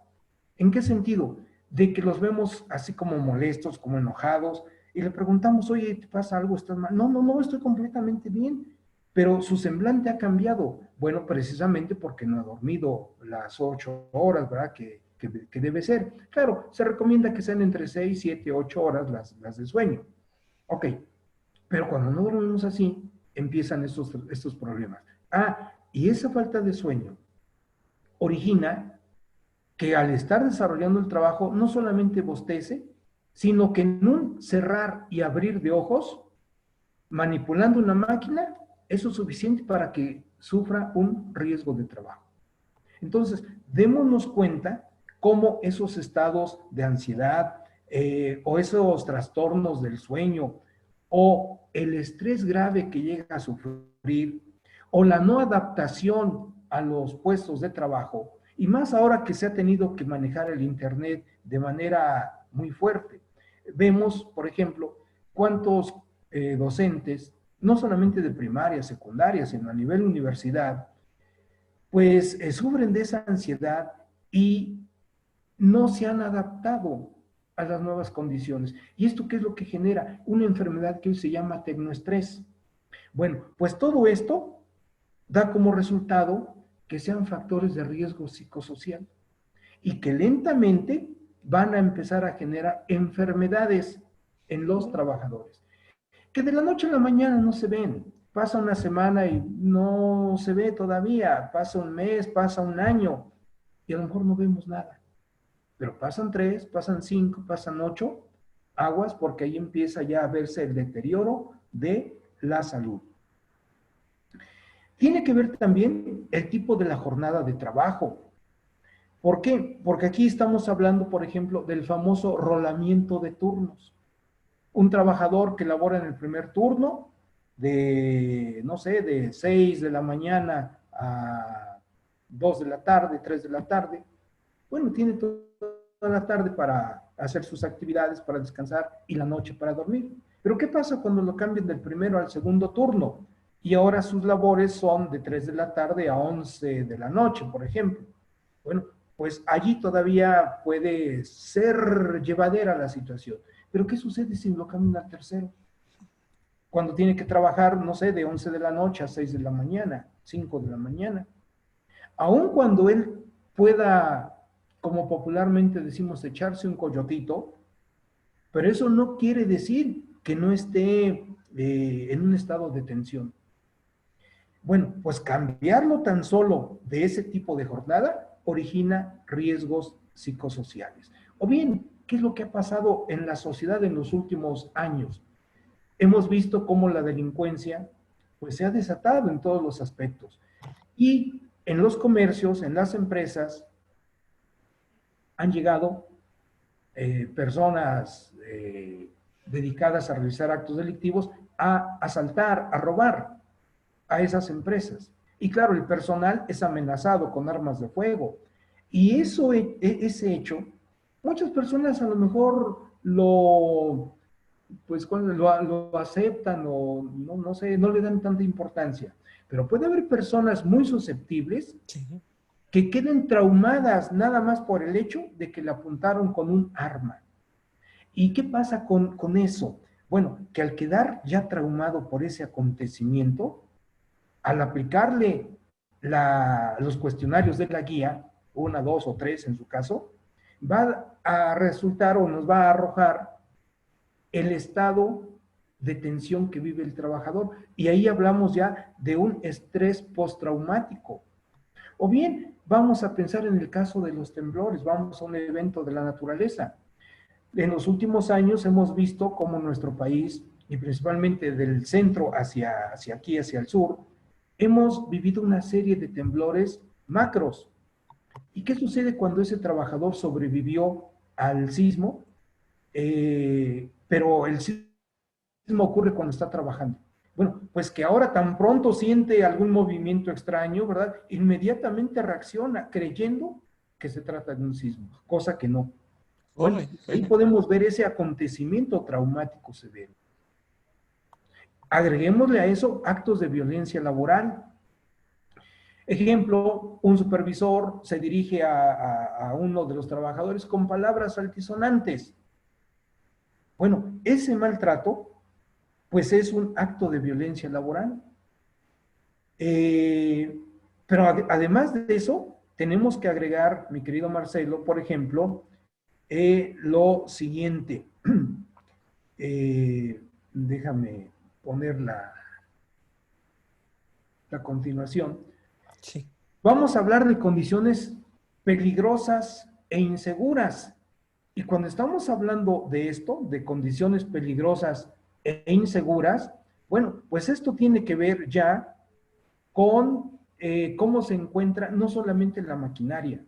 ¿En qué sentido? De que los vemos así como molestos, como enojados, y le preguntamos, oye, ¿te pasa algo? ¿Estás mal? No, no, no, estoy completamente bien. Pero su semblante ha cambiado. Bueno, precisamente porque no ha dormido las 8 horas, ¿verdad? Que debe ser. Claro, se recomienda que sean entre 6, 7, 8 horas las de sueño. Ok, pero cuando no dormimos así, empiezan estos problemas. Ah, y esa falta de sueño origina que al estar desarrollando el trabajo no solamente bostece, sino que en un cerrar y abrir de ojos, manipulando una máquina, eso es suficiente para que sufra un riesgo de trabajo. Entonces, démonos cuenta cómo esos estados de ansiedad o esos trastornos del sueño o el estrés grave que llega a sufrir o la no adaptación a los puestos de trabajo, y más ahora que se ha tenido que manejar el Internet de manera muy fuerte. Vemos, por ejemplo, cuántos docentes, no solamente de primaria, secundaria, sino a nivel universidad, pues sufren de esa ansiedad y no se han adaptado a las nuevas condiciones. ¿Y esto qué es lo que genera? Una enfermedad que hoy se llama tecnoestrés. Bueno, pues todo esto da como resultado que sean factores de riesgo psicosocial y que lentamente van a empezar a generar enfermedades en los trabajadores, que de la noche a la mañana no se ven. Pasa una semana y no se ve todavía, pasa un mes, pasa un año y a lo mejor no vemos nada. Pero pasan 3, pasan 5, pasan 8, aguas, porque ahí empieza ya a verse el deterioro de la salud. Tiene que ver también el tipo de la jornada de trabajo. ¿Por qué? Porque aquí estamos hablando, por ejemplo, del famoso rolamiento de turnos. Un trabajador que labora en el primer turno, de, no sé, de 6 de la mañana a 2 de la tarde, 3 de la tarde, bueno, tiene toda la tarde para hacer sus actividades, para descansar y la noche para dormir. Pero ¿qué pasa cuando lo cambian del primero al segundo turno? Y ahora sus labores son de 3 de la tarde a 11 de la noche, por ejemplo. Bueno, pues allí todavía puede ser llevadera la situación. Pero ¿qué sucede si lo cambian al tercero? Cuando tiene que trabajar, no sé, de 11 de la noche a 6 de la mañana, 5 de la mañana. Aun cuando él pueda, como popularmente decimos, echarse un coyotito, pero eso no quiere decir que no esté en un estado de tensión. Bueno, pues cambiarlo tan solo de ese tipo de jornada origina riesgos psicosociales. O bien, ¿qué es lo que ha pasado en la sociedad en los últimos años? Hemos visto cómo la delincuencia pues se ha desatado en todos los aspectos. Y en los comercios, en las empresas, han llegado personas dedicadas a realizar actos delictivos a asaltar, a robar a esas empresas. Y claro, el personal es amenazado con armas de fuego. Y eso, ese hecho, muchas personas a lo mejor pues lo aceptan o no, no sé, no le dan tanta importancia. Pero puede haber personas muy susceptibles Sí. que queden traumadas nada más por el hecho de que le apuntaron con un arma. ¿Y qué pasa con eso? Bueno, que al quedar ya traumado por ese acontecimiento, al aplicarle los cuestionarios de la guía, una, dos o tres en su caso, va a resultar o nos va a arrojar el estado de tensión que vive el trabajador. Y ahí hablamos ya de un estrés postraumático. O bien, vamos a pensar en el caso de los temblores, vamos a un evento de la naturaleza. En los últimos años hemos visto cómo nuestro país, y principalmente del centro hacia aquí, hacia el sur, hemos vivido una serie de temblores macros. ¿Y qué sucede cuando ese trabajador sobrevivió al sismo? Pero el sismo ocurre cuando está trabajando. Bueno, pues que ahora tan pronto siente algún movimiento extraño, ¿verdad? Inmediatamente reacciona creyendo que se trata de un sismo, cosa que no. Bueno, ahí podemos ver ese acontecimiento traumático severo. Agreguémosle a eso actos de violencia laboral. Ejemplo, un supervisor se dirige a uno de los trabajadores con palabras altisonantes. Bueno, ese maltrato, pues es un acto de violencia laboral. Pero además de eso, tenemos que agregar, mi querido Marcelo, por ejemplo, lo siguiente. Déjame poner la continuación. Sí. Vamos a hablar de condiciones peligrosas e inseguras. Y cuando estamos hablando de esto, de condiciones peligrosas e inseguras, bueno, pues esto tiene que ver ya con cómo se encuentra no solamente la maquinaria,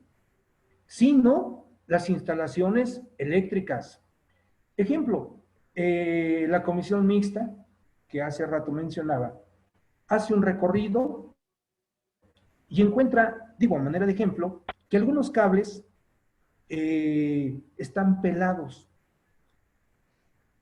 sino las instalaciones eléctricas. Ejemplo, la comisión mixta, que hace rato mencionaba, hace un recorrido y encuentra, digo, a manera de ejemplo, que algunos cables están pelados,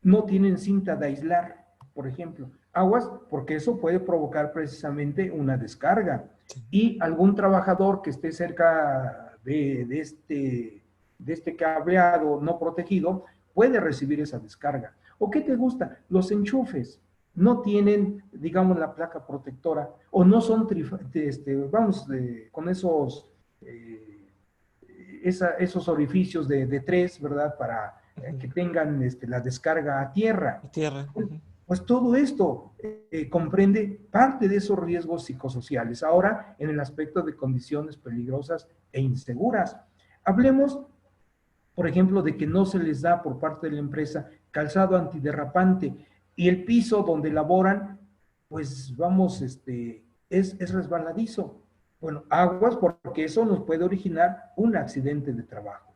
no tienen cinta de aislar, por ejemplo. Aguas, porque eso puede provocar precisamente una descarga. Y algún trabajador que esté cerca de este cableado no protegido puede recibir esa descarga. ¿O qué te gusta? Los enchufes no tienen, digamos, la placa protectora o no son, con esos orificios de tres, ¿verdad? Para que tengan la descarga a tierra. Tierra. Pues todo esto comprende parte de esos riesgos psicosociales. Ahora, en el aspecto de condiciones peligrosas e inseguras. Hablemos, por ejemplo, de que no se les da por parte de la empresa calzado antiderrapante y el piso donde laboran, pues vamos, es resbaladizo. Bueno, aguas porque eso nos puede originar un accidente de trabajo.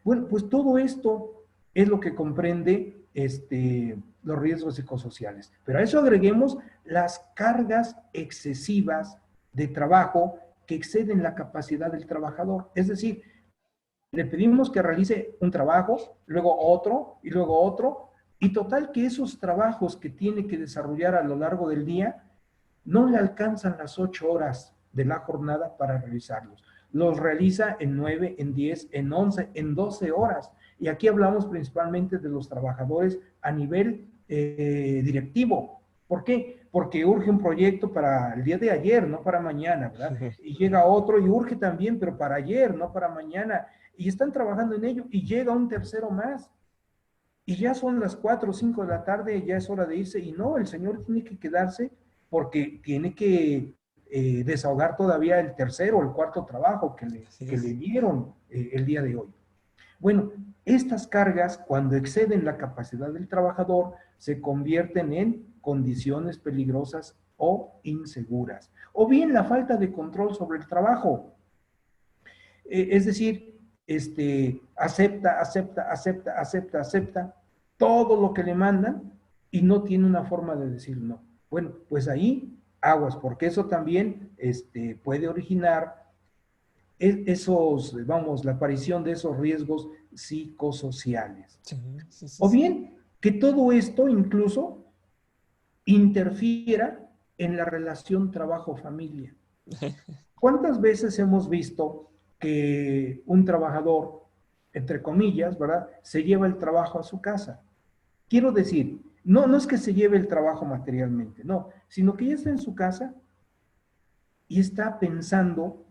Bueno, pues todo esto es lo que comprende los riesgos psicosociales. Pero a eso agreguemos las cargas excesivas de trabajo que exceden la capacidad del trabajador. Es decir, le pedimos que realice un trabajo, luego otro y luego otro, y total que esos trabajos que tiene que desarrollar a lo largo del día no le alcanzan las 8 horas de la jornada para realizarlos. los realiza en 9, en 10, en 11, en 12 horas. Y aquí hablamos principalmente de los trabajadores a nivel directivo. ¿Por qué? Porque urge un proyecto para el día de ayer, no para mañana, ¿verdad? Y llega otro y urge también, pero para ayer, no para mañana. Y están trabajando en ello y llega un tercero más. Y ya son las 4 o 5 de la tarde, ya es hora de irse. Y no, el señor tiene que quedarse porque tiene que desahogar todavía el tercero o el cuarto trabajo que le dieron el día de hoy. Bueno, estas cargas, cuando exceden la capacidad del trabajador, se convierten en condiciones peligrosas o inseguras. O bien la falta de control sobre el trabajo. Es decir, acepta todo lo que le mandan y no tiene una forma de decir no. Bueno, pues ahí aguas, porque eso también puede originar la aparición de esos riesgos psicosociales. Sí, sí, sí, O sí. bien que todo esto incluso interfiera en la relación trabajo-familia. ¿Cuántas veces hemos visto que un trabajador, entre comillas, ¿verdad?, se lleva el trabajo a su casa? Quiero decir, no es que se lleve el trabajo materialmente, no, sino que ya está en su casa y está pensando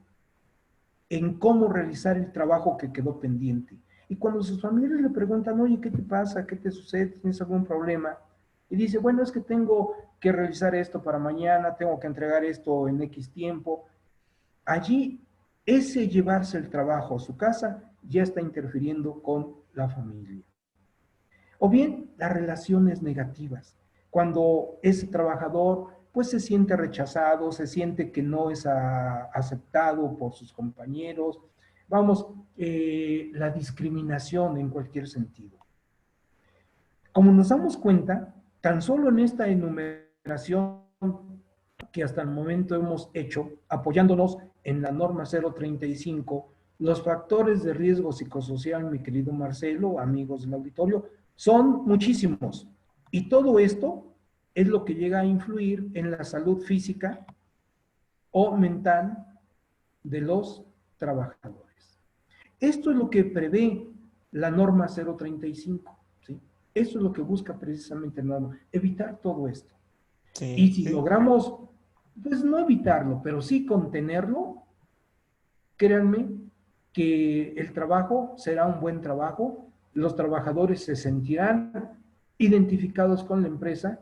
en cómo realizar el trabajo que quedó pendiente. Y cuando sus familiares le preguntan, oye, ¿qué te pasa? ¿Qué te sucede? ¿Tienes algún problema? Y dice, bueno, es que tengo que realizar esto para mañana, tengo que entregar esto en X tiempo. Allí, ese llevarse el trabajo a su casa ya está interfiriendo con la familia. O bien las relaciones negativas. Cuando ese trabajador pues se siente rechazado, se siente que no es aceptado por sus compañeros, vamos, la discriminación en cualquier sentido. Como nos damos cuenta, tan solo en esta enumeración que hasta el momento hemos hecho, apoyándonos en la norma 035, los factores de riesgo psicosocial, mi querido Marcelo, amigos del auditorio, son muchísimos. Y todo esto es lo que llega a influir en la salud física o mental de los trabajadores. Esto es lo que prevé la norma 035, ¿sí? Esto es lo que busca precisamente la norma, evitar todo esto. Y Sí, si sí. logramos, pues no evitarlo, pero sí contenerlo, créanme que el trabajo será un buen trabajo, los trabajadores se sentirán identificados con la empresa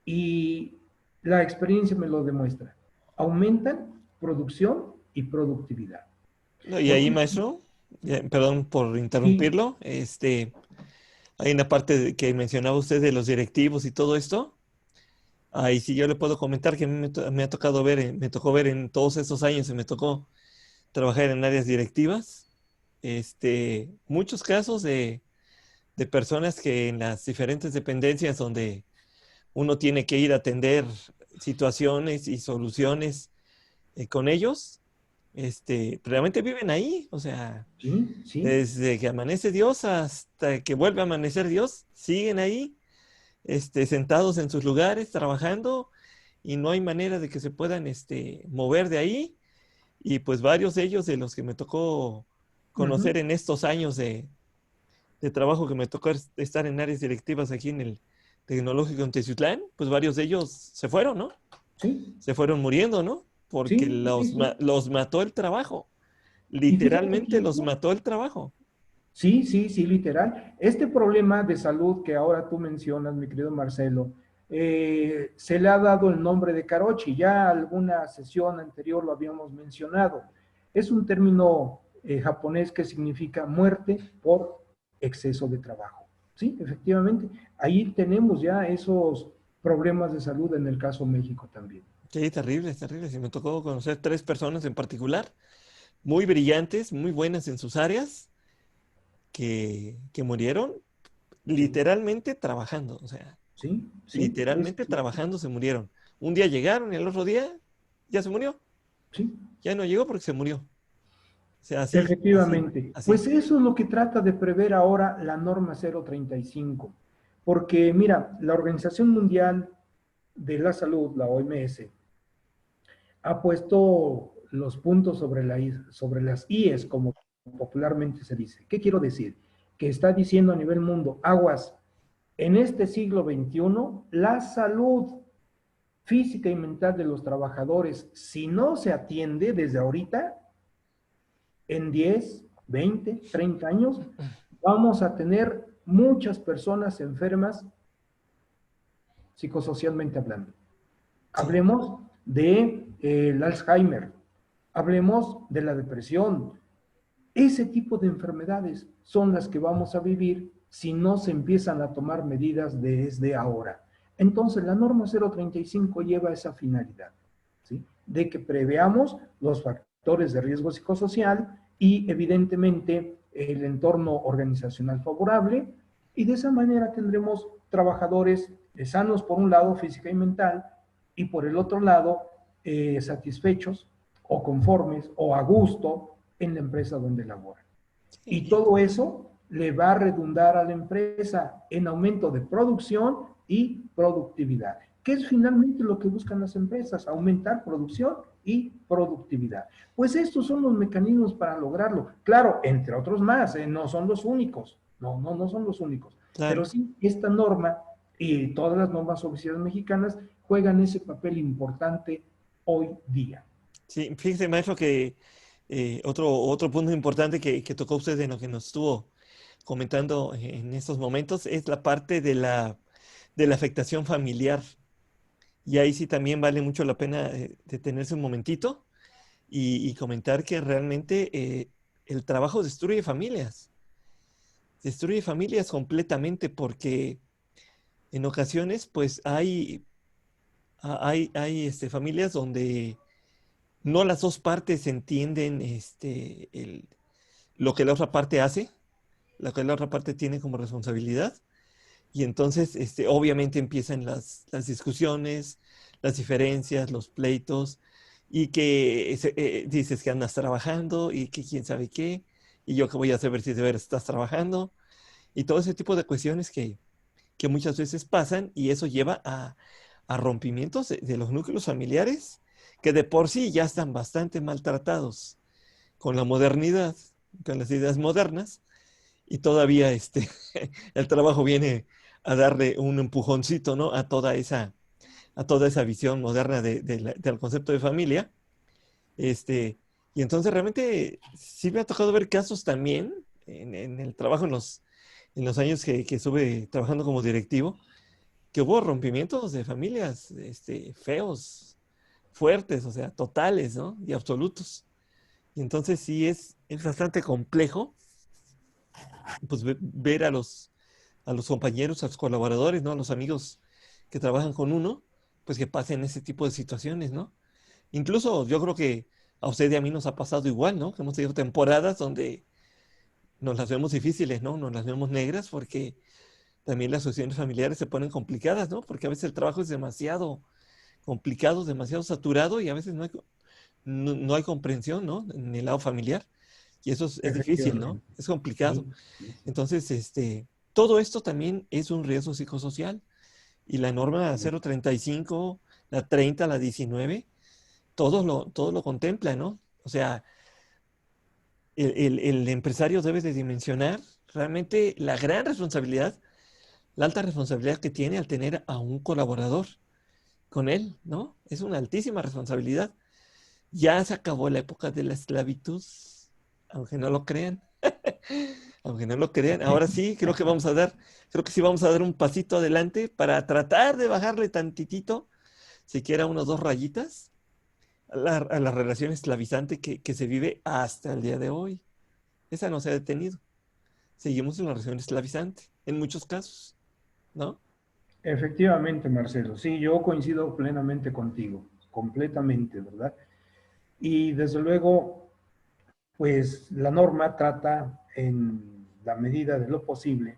y la experiencia me lo demuestra. Aumentan producción y productividad. No, y ahí, Porque maestro, perdón por sí, interrumpirlo, hay una parte que mencionaba usted de los directivos y todo esto. Ahí sí yo le puedo comentar que a mí me ha tocado ver, me tocó ver en todos estos años, me tocó trabajar en áreas directivas, muchos casos de personas que en las diferentes dependencias donde uno tiene que ir a atender situaciones y soluciones con ellos, realmente viven ahí, o sea, sí, sí, desde que amanece Dios hasta que vuelve a amanecer Dios, siguen ahí, sentados en sus lugares, trabajando, y no hay manera de que se puedan, mover de ahí. Y pues varios de ellos, de los que me tocó conocer uh-huh, en estos años de trabajo que me tocó estar en áreas directivas aquí en el Tecnológico en Teciutlán, pues varios de ellos se fueron, ¿no? sí, Se fueron muriendo, ¿no? Porque sí, sí, sí. los mató el trabajo. Y fíjate que Literalmente los esto, mató el trabajo. sí, sí, sí, literal. Este problema de salud que ahora tú mencionas, mi querido Marcelo, se le ha dado el nombre de Karochi. Ya alguna sesión anterior lo habíamos mencionado. Es un término japonés que significa muerte por exceso de trabajo. Sí, efectivamente. Ahí tenemos ya esos problemas de salud en el caso México también. Sí, terrible, terrible. Sí, me tocó conocer tres personas en particular, muy brillantes, muy buenas en sus áreas, que murieron Sí, literalmente trabajando. O sea, sí, sí, es literalmente cierto. trabajando se murieron. Un día llegaron y el otro día ya se murió. Sí. Ya no llegó porque se murió. O sea, así, así, Efectivamente. así. Pues eso es lo que trata de prever ahora la norma 035. Porque mira, la Organización Mundial de la Salud, la OMS, ha puesto los puntos sobre las IES, como popularmente se dice. ¿Qué quiero decir? Que está diciendo a nivel mundo, aguas, en este siglo XXI, la salud física y mental de los trabajadores, si no se atiende desde ahorita, en 10, 20, 30 años, vamos a tener muchas personas enfermas psicosocialmente hablando. Sí, Hablemos de el Alzheimer, hablemos de la depresión. Ese tipo de enfermedades son las que vamos a vivir si no se empiezan a tomar medidas desde ahora. Entonces, la norma 035 lleva esa finalidad, ¿sí? De que preveamos los factores de riesgo psicosocial y, evidentemente, el entorno organizacional favorable, y de esa manera tendremos trabajadores sanos por un lado, física y mental, y por el otro lado, satisfechos o conformes o a gusto en la empresa donde labora. Y sí, todo eso le va a redundar a la empresa en aumento de producción y productividad, que es finalmente lo que buscan las empresas, aumentar producción y productividad. Pues estos son los mecanismos para lograrlo. Claro, entre otros más, no son los únicos, no son los únicos, pero claro. sí esta norma y todas las normas oficiales mexicanas juegan ese papel importante hoy día. Sí, fíjese, maestro, que otro punto importante que tocó usted en lo que nos estuvo comentando en estos momentos es la parte de la afectación familiar. Y ahí sí también vale mucho la pena detenerse un momentito y comentar que realmente el trabajo destruye familias completamente porque en ocasiones pues hay familias donde no las dos partes entienden lo que la otra parte hace, lo que la otra parte tiene como responsabilidad. Y entonces, obviamente empiezan las discusiones, las diferencias, los pleitos, y que dices que andas trabajando y que quién sabe qué, y yo qué voy a saber si de veras estás trabajando, y todo ese tipo de cuestiones que muchas veces pasan, y eso lleva a rompimientos de los núcleos familiares que de por sí ya están bastante maltratados con la modernidad, con las ideas modernas, y todavía el trabajo viene a darle un empujoncito, ¿no? A toda esa visión moderna del concepto de familia. Este, y entonces realmente sí me ha tocado ver casos también en el trabajo en los años que estuve trabajando como directivo, que hubo rompimientos de familias, feos, fuertes, o sea, totales, ¿no? Y absolutos. Y entonces sí es bastante complejo, pues ver a los compañeros, a los colaboradores, ¿no? A los amigos que trabajan con uno, pues que pasen ese tipo de situaciones, ¿no? Incluso yo creo que a usted y a mí nos ha pasado igual, ¿no? Que hemos tenido temporadas donde nos las vemos difíciles, ¿no? Nos las vemos negras porque también las situaciones familiares se ponen complicadas, ¿no? Porque a veces el trabajo es demasiado complicado, demasiado saturado y a veces no hay comprensión, ¿no? En el lado familiar. Y eso es difícil, ¿no? Efectivamente. Es complicado. Sí, sí, sí. Entonces, todo esto también es un riesgo psicosocial. Y la norma 035, la 30, la 19, todo lo contempla, ¿no? O sea, el empresario debe de dimensionar realmente la gran responsabilidad, la alta responsabilidad que tiene al tener a un colaborador con él, ¿no? Es una altísima responsabilidad. Ya se acabó la época de la esclavitud, aunque no lo crean. Aunque no lo crean, ahora sí creo que sí vamos a dar un pasito adelante para tratar de bajarle tantitito, siquiera unos dos rayitas, a la relación esclavizante que se vive hasta el día de hoy. Esa no se ha detenido. Seguimos en una relación esclavizante, en muchos casos, ¿no? Efectivamente, Marcelo. Sí, yo coincido plenamente contigo, completamente, ¿verdad? Y desde luego, pues la norma trata en la medida de lo posible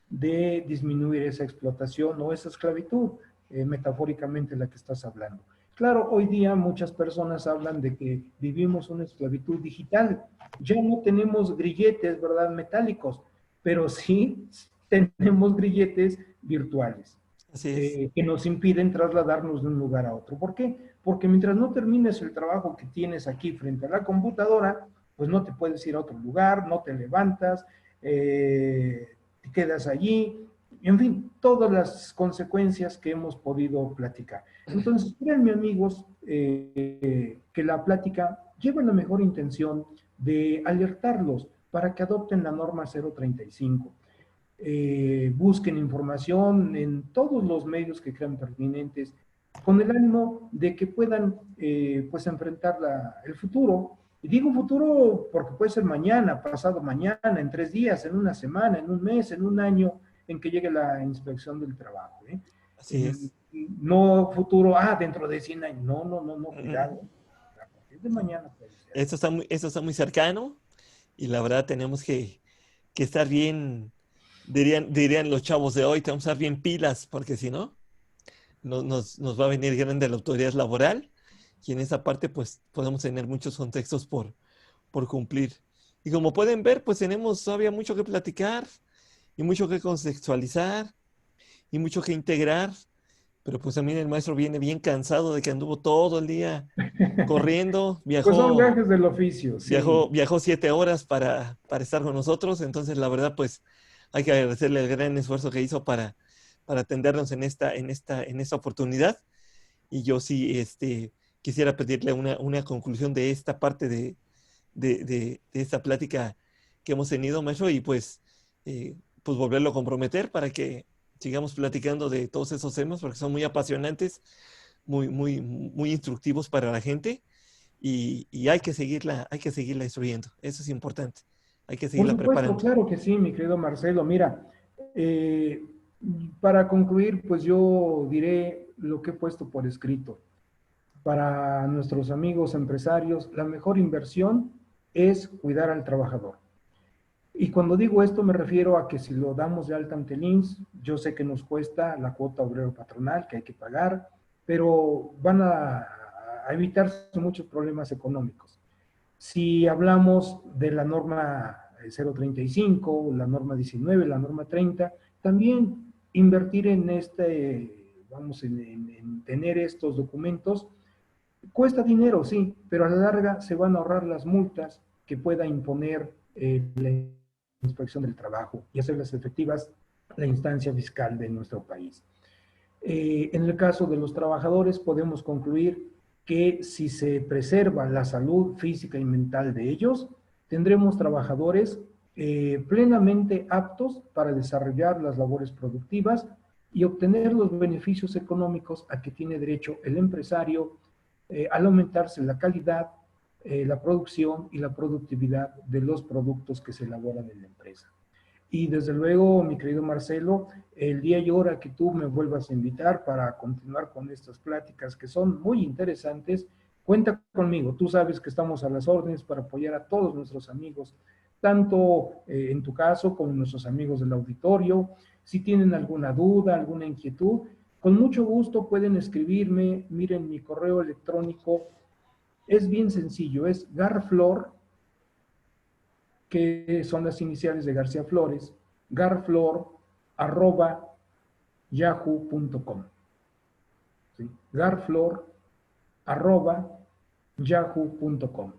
de disminuir esa explotación o esa esclavitud, metafóricamente la que estás hablando. Claro, hoy día muchas personas hablan de que vivimos una esclavitud digital. Ya no tenemos grilletes, ¿verdad? Metálicos, pero sí tenemos grilletes virtuales Así es. que nos impiden trasladarnos de un lugar a otro. ¿Por qué? porque mientras no termines el trabajo que tienes aquí frente a la computadora, pues no te puedes ir a otro lugar, no te levantas, te quedas allí, en fin, todas las consecuencias que hemos podido platicar. Entonces, créanme amigos, que la plática lleva la mejor intención de alertarlos para que adopten la norma 035. Busquen información en todos los medios que crean pertinentes, con el ánimo de que puedan pues enfrentar el futuro. Y digo futuro porque puede ser mañana, pasado mañana, en 3 días, en una semana, en un mes, en un año, en que llegue la inspección del trabajo. Así es. No futuro, dentro de 100 años. No, no, no, no, cuidado. A partir de mañana puede ser. Esto está muy cercano y la verdad tenemos que estar bien, dirían los chavos de hoy, tenemos que estar bien pilas, porque si no, nos va a venir grande la autoridad laboral y en esa parte pues podemos tener muchos contextos por cumplir. Y como pueden ver, pues tenemos todavía mucho que platicar y mucho que contextualizar y mucho que integrar, pero pues también el maestro viene bien cansado de que anduvo todo el día corriendo, Pues son gajes del oficio, sí. viajó 7 horas para estar con nosotros, entonces la verdad pues hay que agradecerle el gran esfuerzo que hizo para atendernos en esta oportunidad. Y yo sí quisiera pedirle una conclusión de esta parte de esta plática que hemos tenido, maestro, y pues volverlo a comprometer para que sigamos platicando de todos esos temas, porque son muy apasionantes, muy instructivos para la gente, y hay que seguirla instruyendo. Eso es importante. Hay que Por seguirla supuesto, preparando. claro que sí, mi querido Marcelo. Mira, eh, para concluir, pues yo diré lo que he puesto por escrito. Para nuestros amigos empresarios, la mejor inversión es cuidar al trabajador. Y cuando digo esto me refiero a que si lo damos de alta ante el IMSS, yo sé que nos cuesta la cuota obrero patronal que hay que pagar, pero van a evitarse muchos problemas económicos. Si hablamos de la norma 035, la norma 19, la norma 30, también invertir en en tener estos documentos cuesta dinero, sí, pero a la larga se van a ahorrar las multas que pueda imponer la inspección del trabajo y hacerlas efectivas la instancia fiscal de nuestro país. En el caso de los trabajadores, podemos concluir que si se preserva la salud física y mental de ellos, tendremos trabajadores plenamente aptos para desarrollar las labores productivas y obtener los beneficios económicos a que tiene derecho el empresario al aumentarse la calidad, la producción y la productividad de los productos que se elaboran en la empresa. Y desde luego, mi querido Marcelo, el día y hora que tú me vuelvas a invitar para continuar con estas pláticas que son muy interesantes, cuenta conmigo. Tú sabes que estamos a las órdenes para apoyar a todos nuestros amigos, tanto en tu caso como nuestros amigos del auditorio. Si tienen alguna duda, alguna inquietud, con mucho gusto pueden escribirme. Miren, mi correo electrónico es bien sencillo, es garflor, que son las iniciales de García Flores, garflor@yahoo.com. ¿Sí? Garflor@yahoo.com.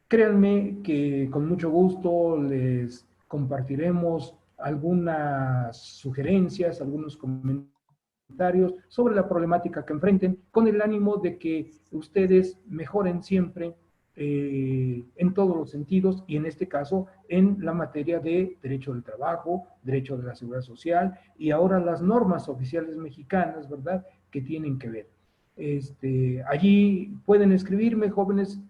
Créanme que con mucho gusto les compartiremos algunas sugerencias, algunos comentarios sobre la problemática que enfrenten, con el ánimo de que ustedes mejoren siempre en todos los sentidos y en este caso en la materia de derecho del trabajo, derecho de la seguridad social y ahora las normas oficiales mexicanas, ¿verdad?, que tienen que ver. Allí pueden escribirme, jóvenes,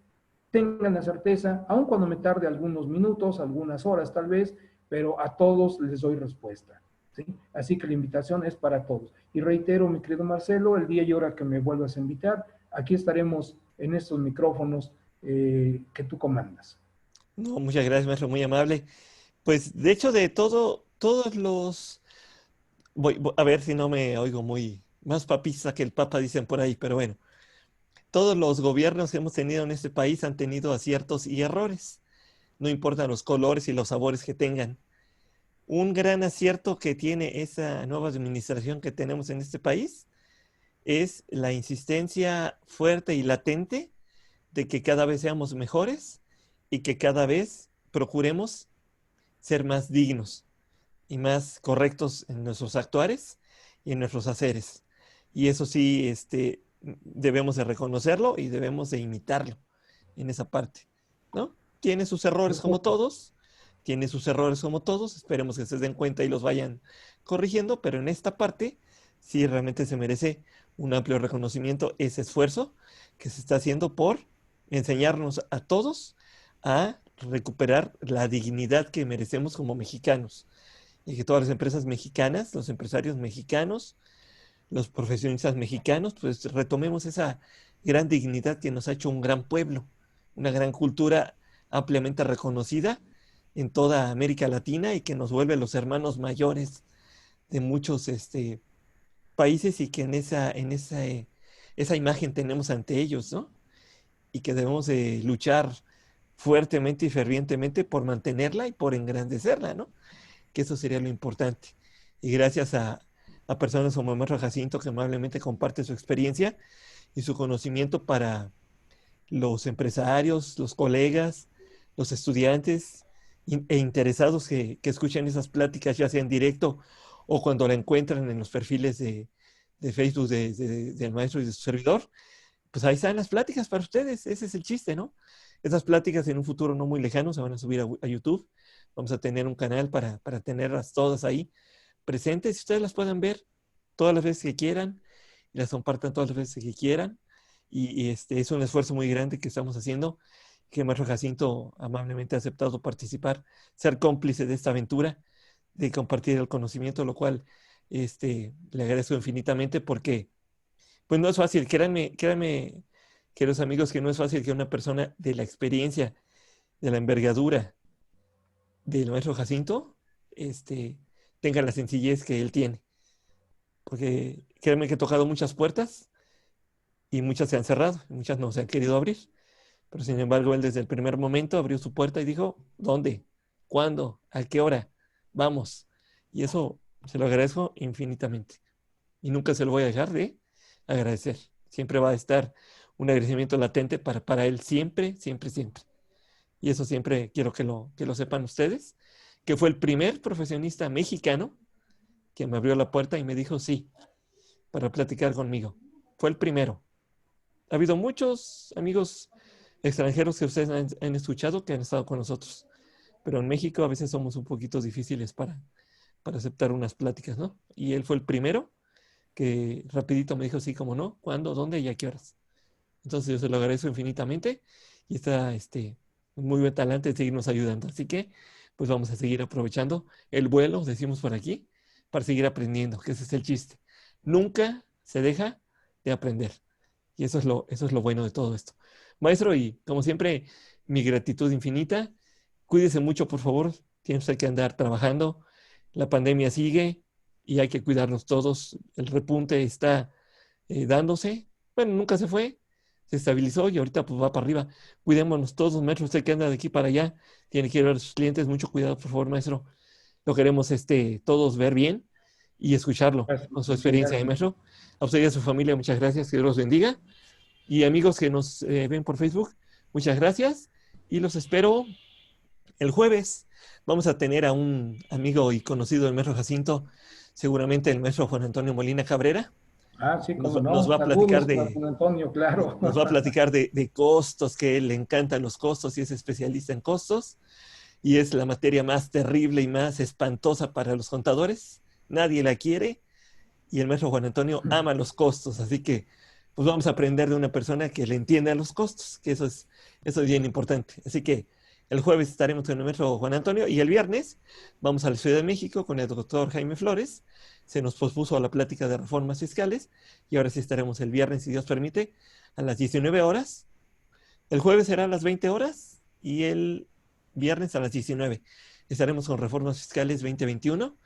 tengan la certeza, aun cuando me tarde algunos minutos, algunas horas tal vez, pero a todos les doy respuesta. ¿Sí? Así que la invitación es para todos. Y reitero, mi querido Marcelo, el día y hora que me vuelvas a invitar, aquí estaremos en estos micrófonos que tú comandas. No, muchas gracias, maestro, muy amable. Pues de hecho de todos los... a ver si no me oigo muy más papista que el Papa, dicen por ahí, pero bueno, todos los gobiernos que hemos tenido en este país han tenido aciertos y errores, no importa los colores y los sabores que tengan. Un gran acierto que tiene esa nueva administración que tenemos en este país es la insistencia fuerte y latente de que cada vez seamos mejores y que cada vez procuremos ser más dignos y más correctos en nuestros actuares y en nuestros haceres. Y eso sí, debemos de reconocerlo y debemos de imitarlo en esa parte, ¿no? Tiene sus errores como todos, tiene sus errores como todos, esperemos que se den cuenta y los vayan corrigiendo, pero en esta parte sí realmente se merece un amplio reconocimiento ese esfuerzo que se está haciendo por enseñarnos a todos a recuperar la dignidad que merecemos como mexicanos y que todas las empresas mexicanas, los empresarios mexicanos, los profesionistas mexicanos, pues retomemos esa gran dignidad que nos ha hecho un gran pueblo, una gran cultura ampliamente reconocida en toda América Latina y que nos vuelve los hermanos mayores de muchos países y que esa imagen tenemos ante ellos, ¿no? Y que debemos de luchar fuertemente y fervientemente por mantenerla y por engrandecerla, ¿no? Que eso sería lo importante. Y gracias a personas como el maestro Jacinto, que amablemente comparte su experiencia y su conocimiento para los empresarios, los colegas, los estudiantes e interesados que escuchan esas pláticas, ya sea en directo o cuando la encuentran en los perfiles de Facebook del maestro y de su servidor, pues ahí están las pláticas para ustedes. Ese es el chiste, ¿no? Esas pláticas en un futuro no muy lejano se van a subir a YouTube. Vamos a tener un canal para tenerlas todas ahí presentes y ustedes las puedan ver todas las veces que quieran y las compartan todas las veces que quieran. Y es un esfuerzo muy grande que estamos haciendo, que el maestro Jacinto amablemente ha aceptado participar, ser cómplice de esta aventura, de compartir el conocimiento, lo cual le agradezco infinitamente porque pues no es fácil, créanme, queridos amigos, que no es fácil que una persona de la experiencia, de la envergadura del maestro Jacinto, tenga la sencillez que él tiene. Porque créanme que he tocado muchas puertas y muchas se han cerrado, y muchas no se han querido abrir. Pero sin embargo, él desde el primer momento abrió su puerta y dijo, ¿dónde? ¿Cuándo? ¿A qué hora? Vamos. Y eso se lo agradezco infinitamente. Y nunca se lo voy a dejar de agradecer. Siempre va a estar un agradecimiento latente para él, siempre, siempre, siempre. Y eso siempre quiero que lo sepan ustedes, que fue el primer profesionista mexicano que me abrió la puerta y me dijo sí, para platicar conmigo. Fue el primero. Ha habido muchos amigos extranjeros que ustedes han escuchado que han estado con nosotros, pero en México a veces somos un poquito difíciles para aceptar unas pláticas, ¿no? Y él fue el primero que rapidito me dijo sí, como no, cuándo, dónde y a qué horas. Entonces yo se lo agradezco infinitamente y está muy buen talante de seguirnos ayudando. Así que pues vamos a seguir aprovechando el vuelo, decimos por aquí, para seguir aprendiendo, que ese es el chiste. Nunca se deja de aprender. Y eso es lo bueno de todo esto. Maestro, y como siempre, mi gratitud infinita. Cuídese mucho, por favor. Tiene usted que andar trabajando. La pandemia sigue y hay que cuidarnos todos. El repunte está dándose. Bueno, nunca se fue. Se estabilizó y ahorita pues va para arriba. Cuidémonos todos, maestro. Usted que anda de aquí para allá, tiene que ir a ver a sus clientes. Mucho cuidado, por favor, maestro. Lo queremos todos ver bien y escucharlo Gracias, con su sí, experiencia, gracias. maestro. A usted y a su familia, muchas gracias. Que Dios los bendiga. Y amigos que nos ven por Facebook, muchas gracias. Y los espero el jueves. Vamos a tener a un amigo y conocido del maestro Jacinto, seguramente el maestro Juan Antonio Molina Cabrera. Ah, sí, Nos, cómo nos no. va a platicar Saludos para de, don Antonio, claro. nos va a platicar de costos, que le encantan los costos y es especialista en costos. Y es la materia más terrible y más espantosa para los contadores. Nadie la quiere y el maestro Juan Antonio ama los costos, así que pues vamos a aprender de una persona que le entiende a los costos, que eso es bien importante. Así que el jueves estaremos con el maestro Juan Antonio y el viernes vamos a la Ciudad de México con el doctor Jaime Flores. Se nos pospuso a la plática de reformas fiscales y ahora sí estaremos el viernes, si Dios permite, a las 19 horas. El jueves será a las 20 horas y el viernes a las 19. Estaremos con reformas fiscales 2021,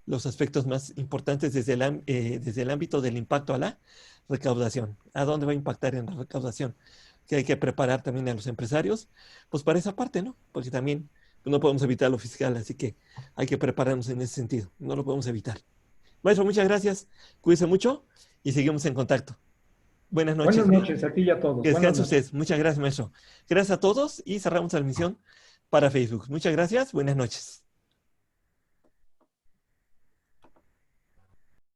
los aspectos más importantes desde el ámbito del impacto a la recaudación. ¿A dónde va a impactar en la recaudación? Que hay que preparar también a los empresarios, pues para esa parte, ¿no? Porque también pues, no podemos evitar lo fiscal, así que hay que prepararnos en ese sentido. No lo podemos evitar. Maestro, muchas gracias. Cuídese mucho y seguimos en contacto. Buenas Buenas noches. noches a ti y a todos. Que Buenas descanse noches. usted. Muchas gracias, maestro. Gracias a todos y cerramos la transmisión para Facebook. Muchas gracias. Buenas noches.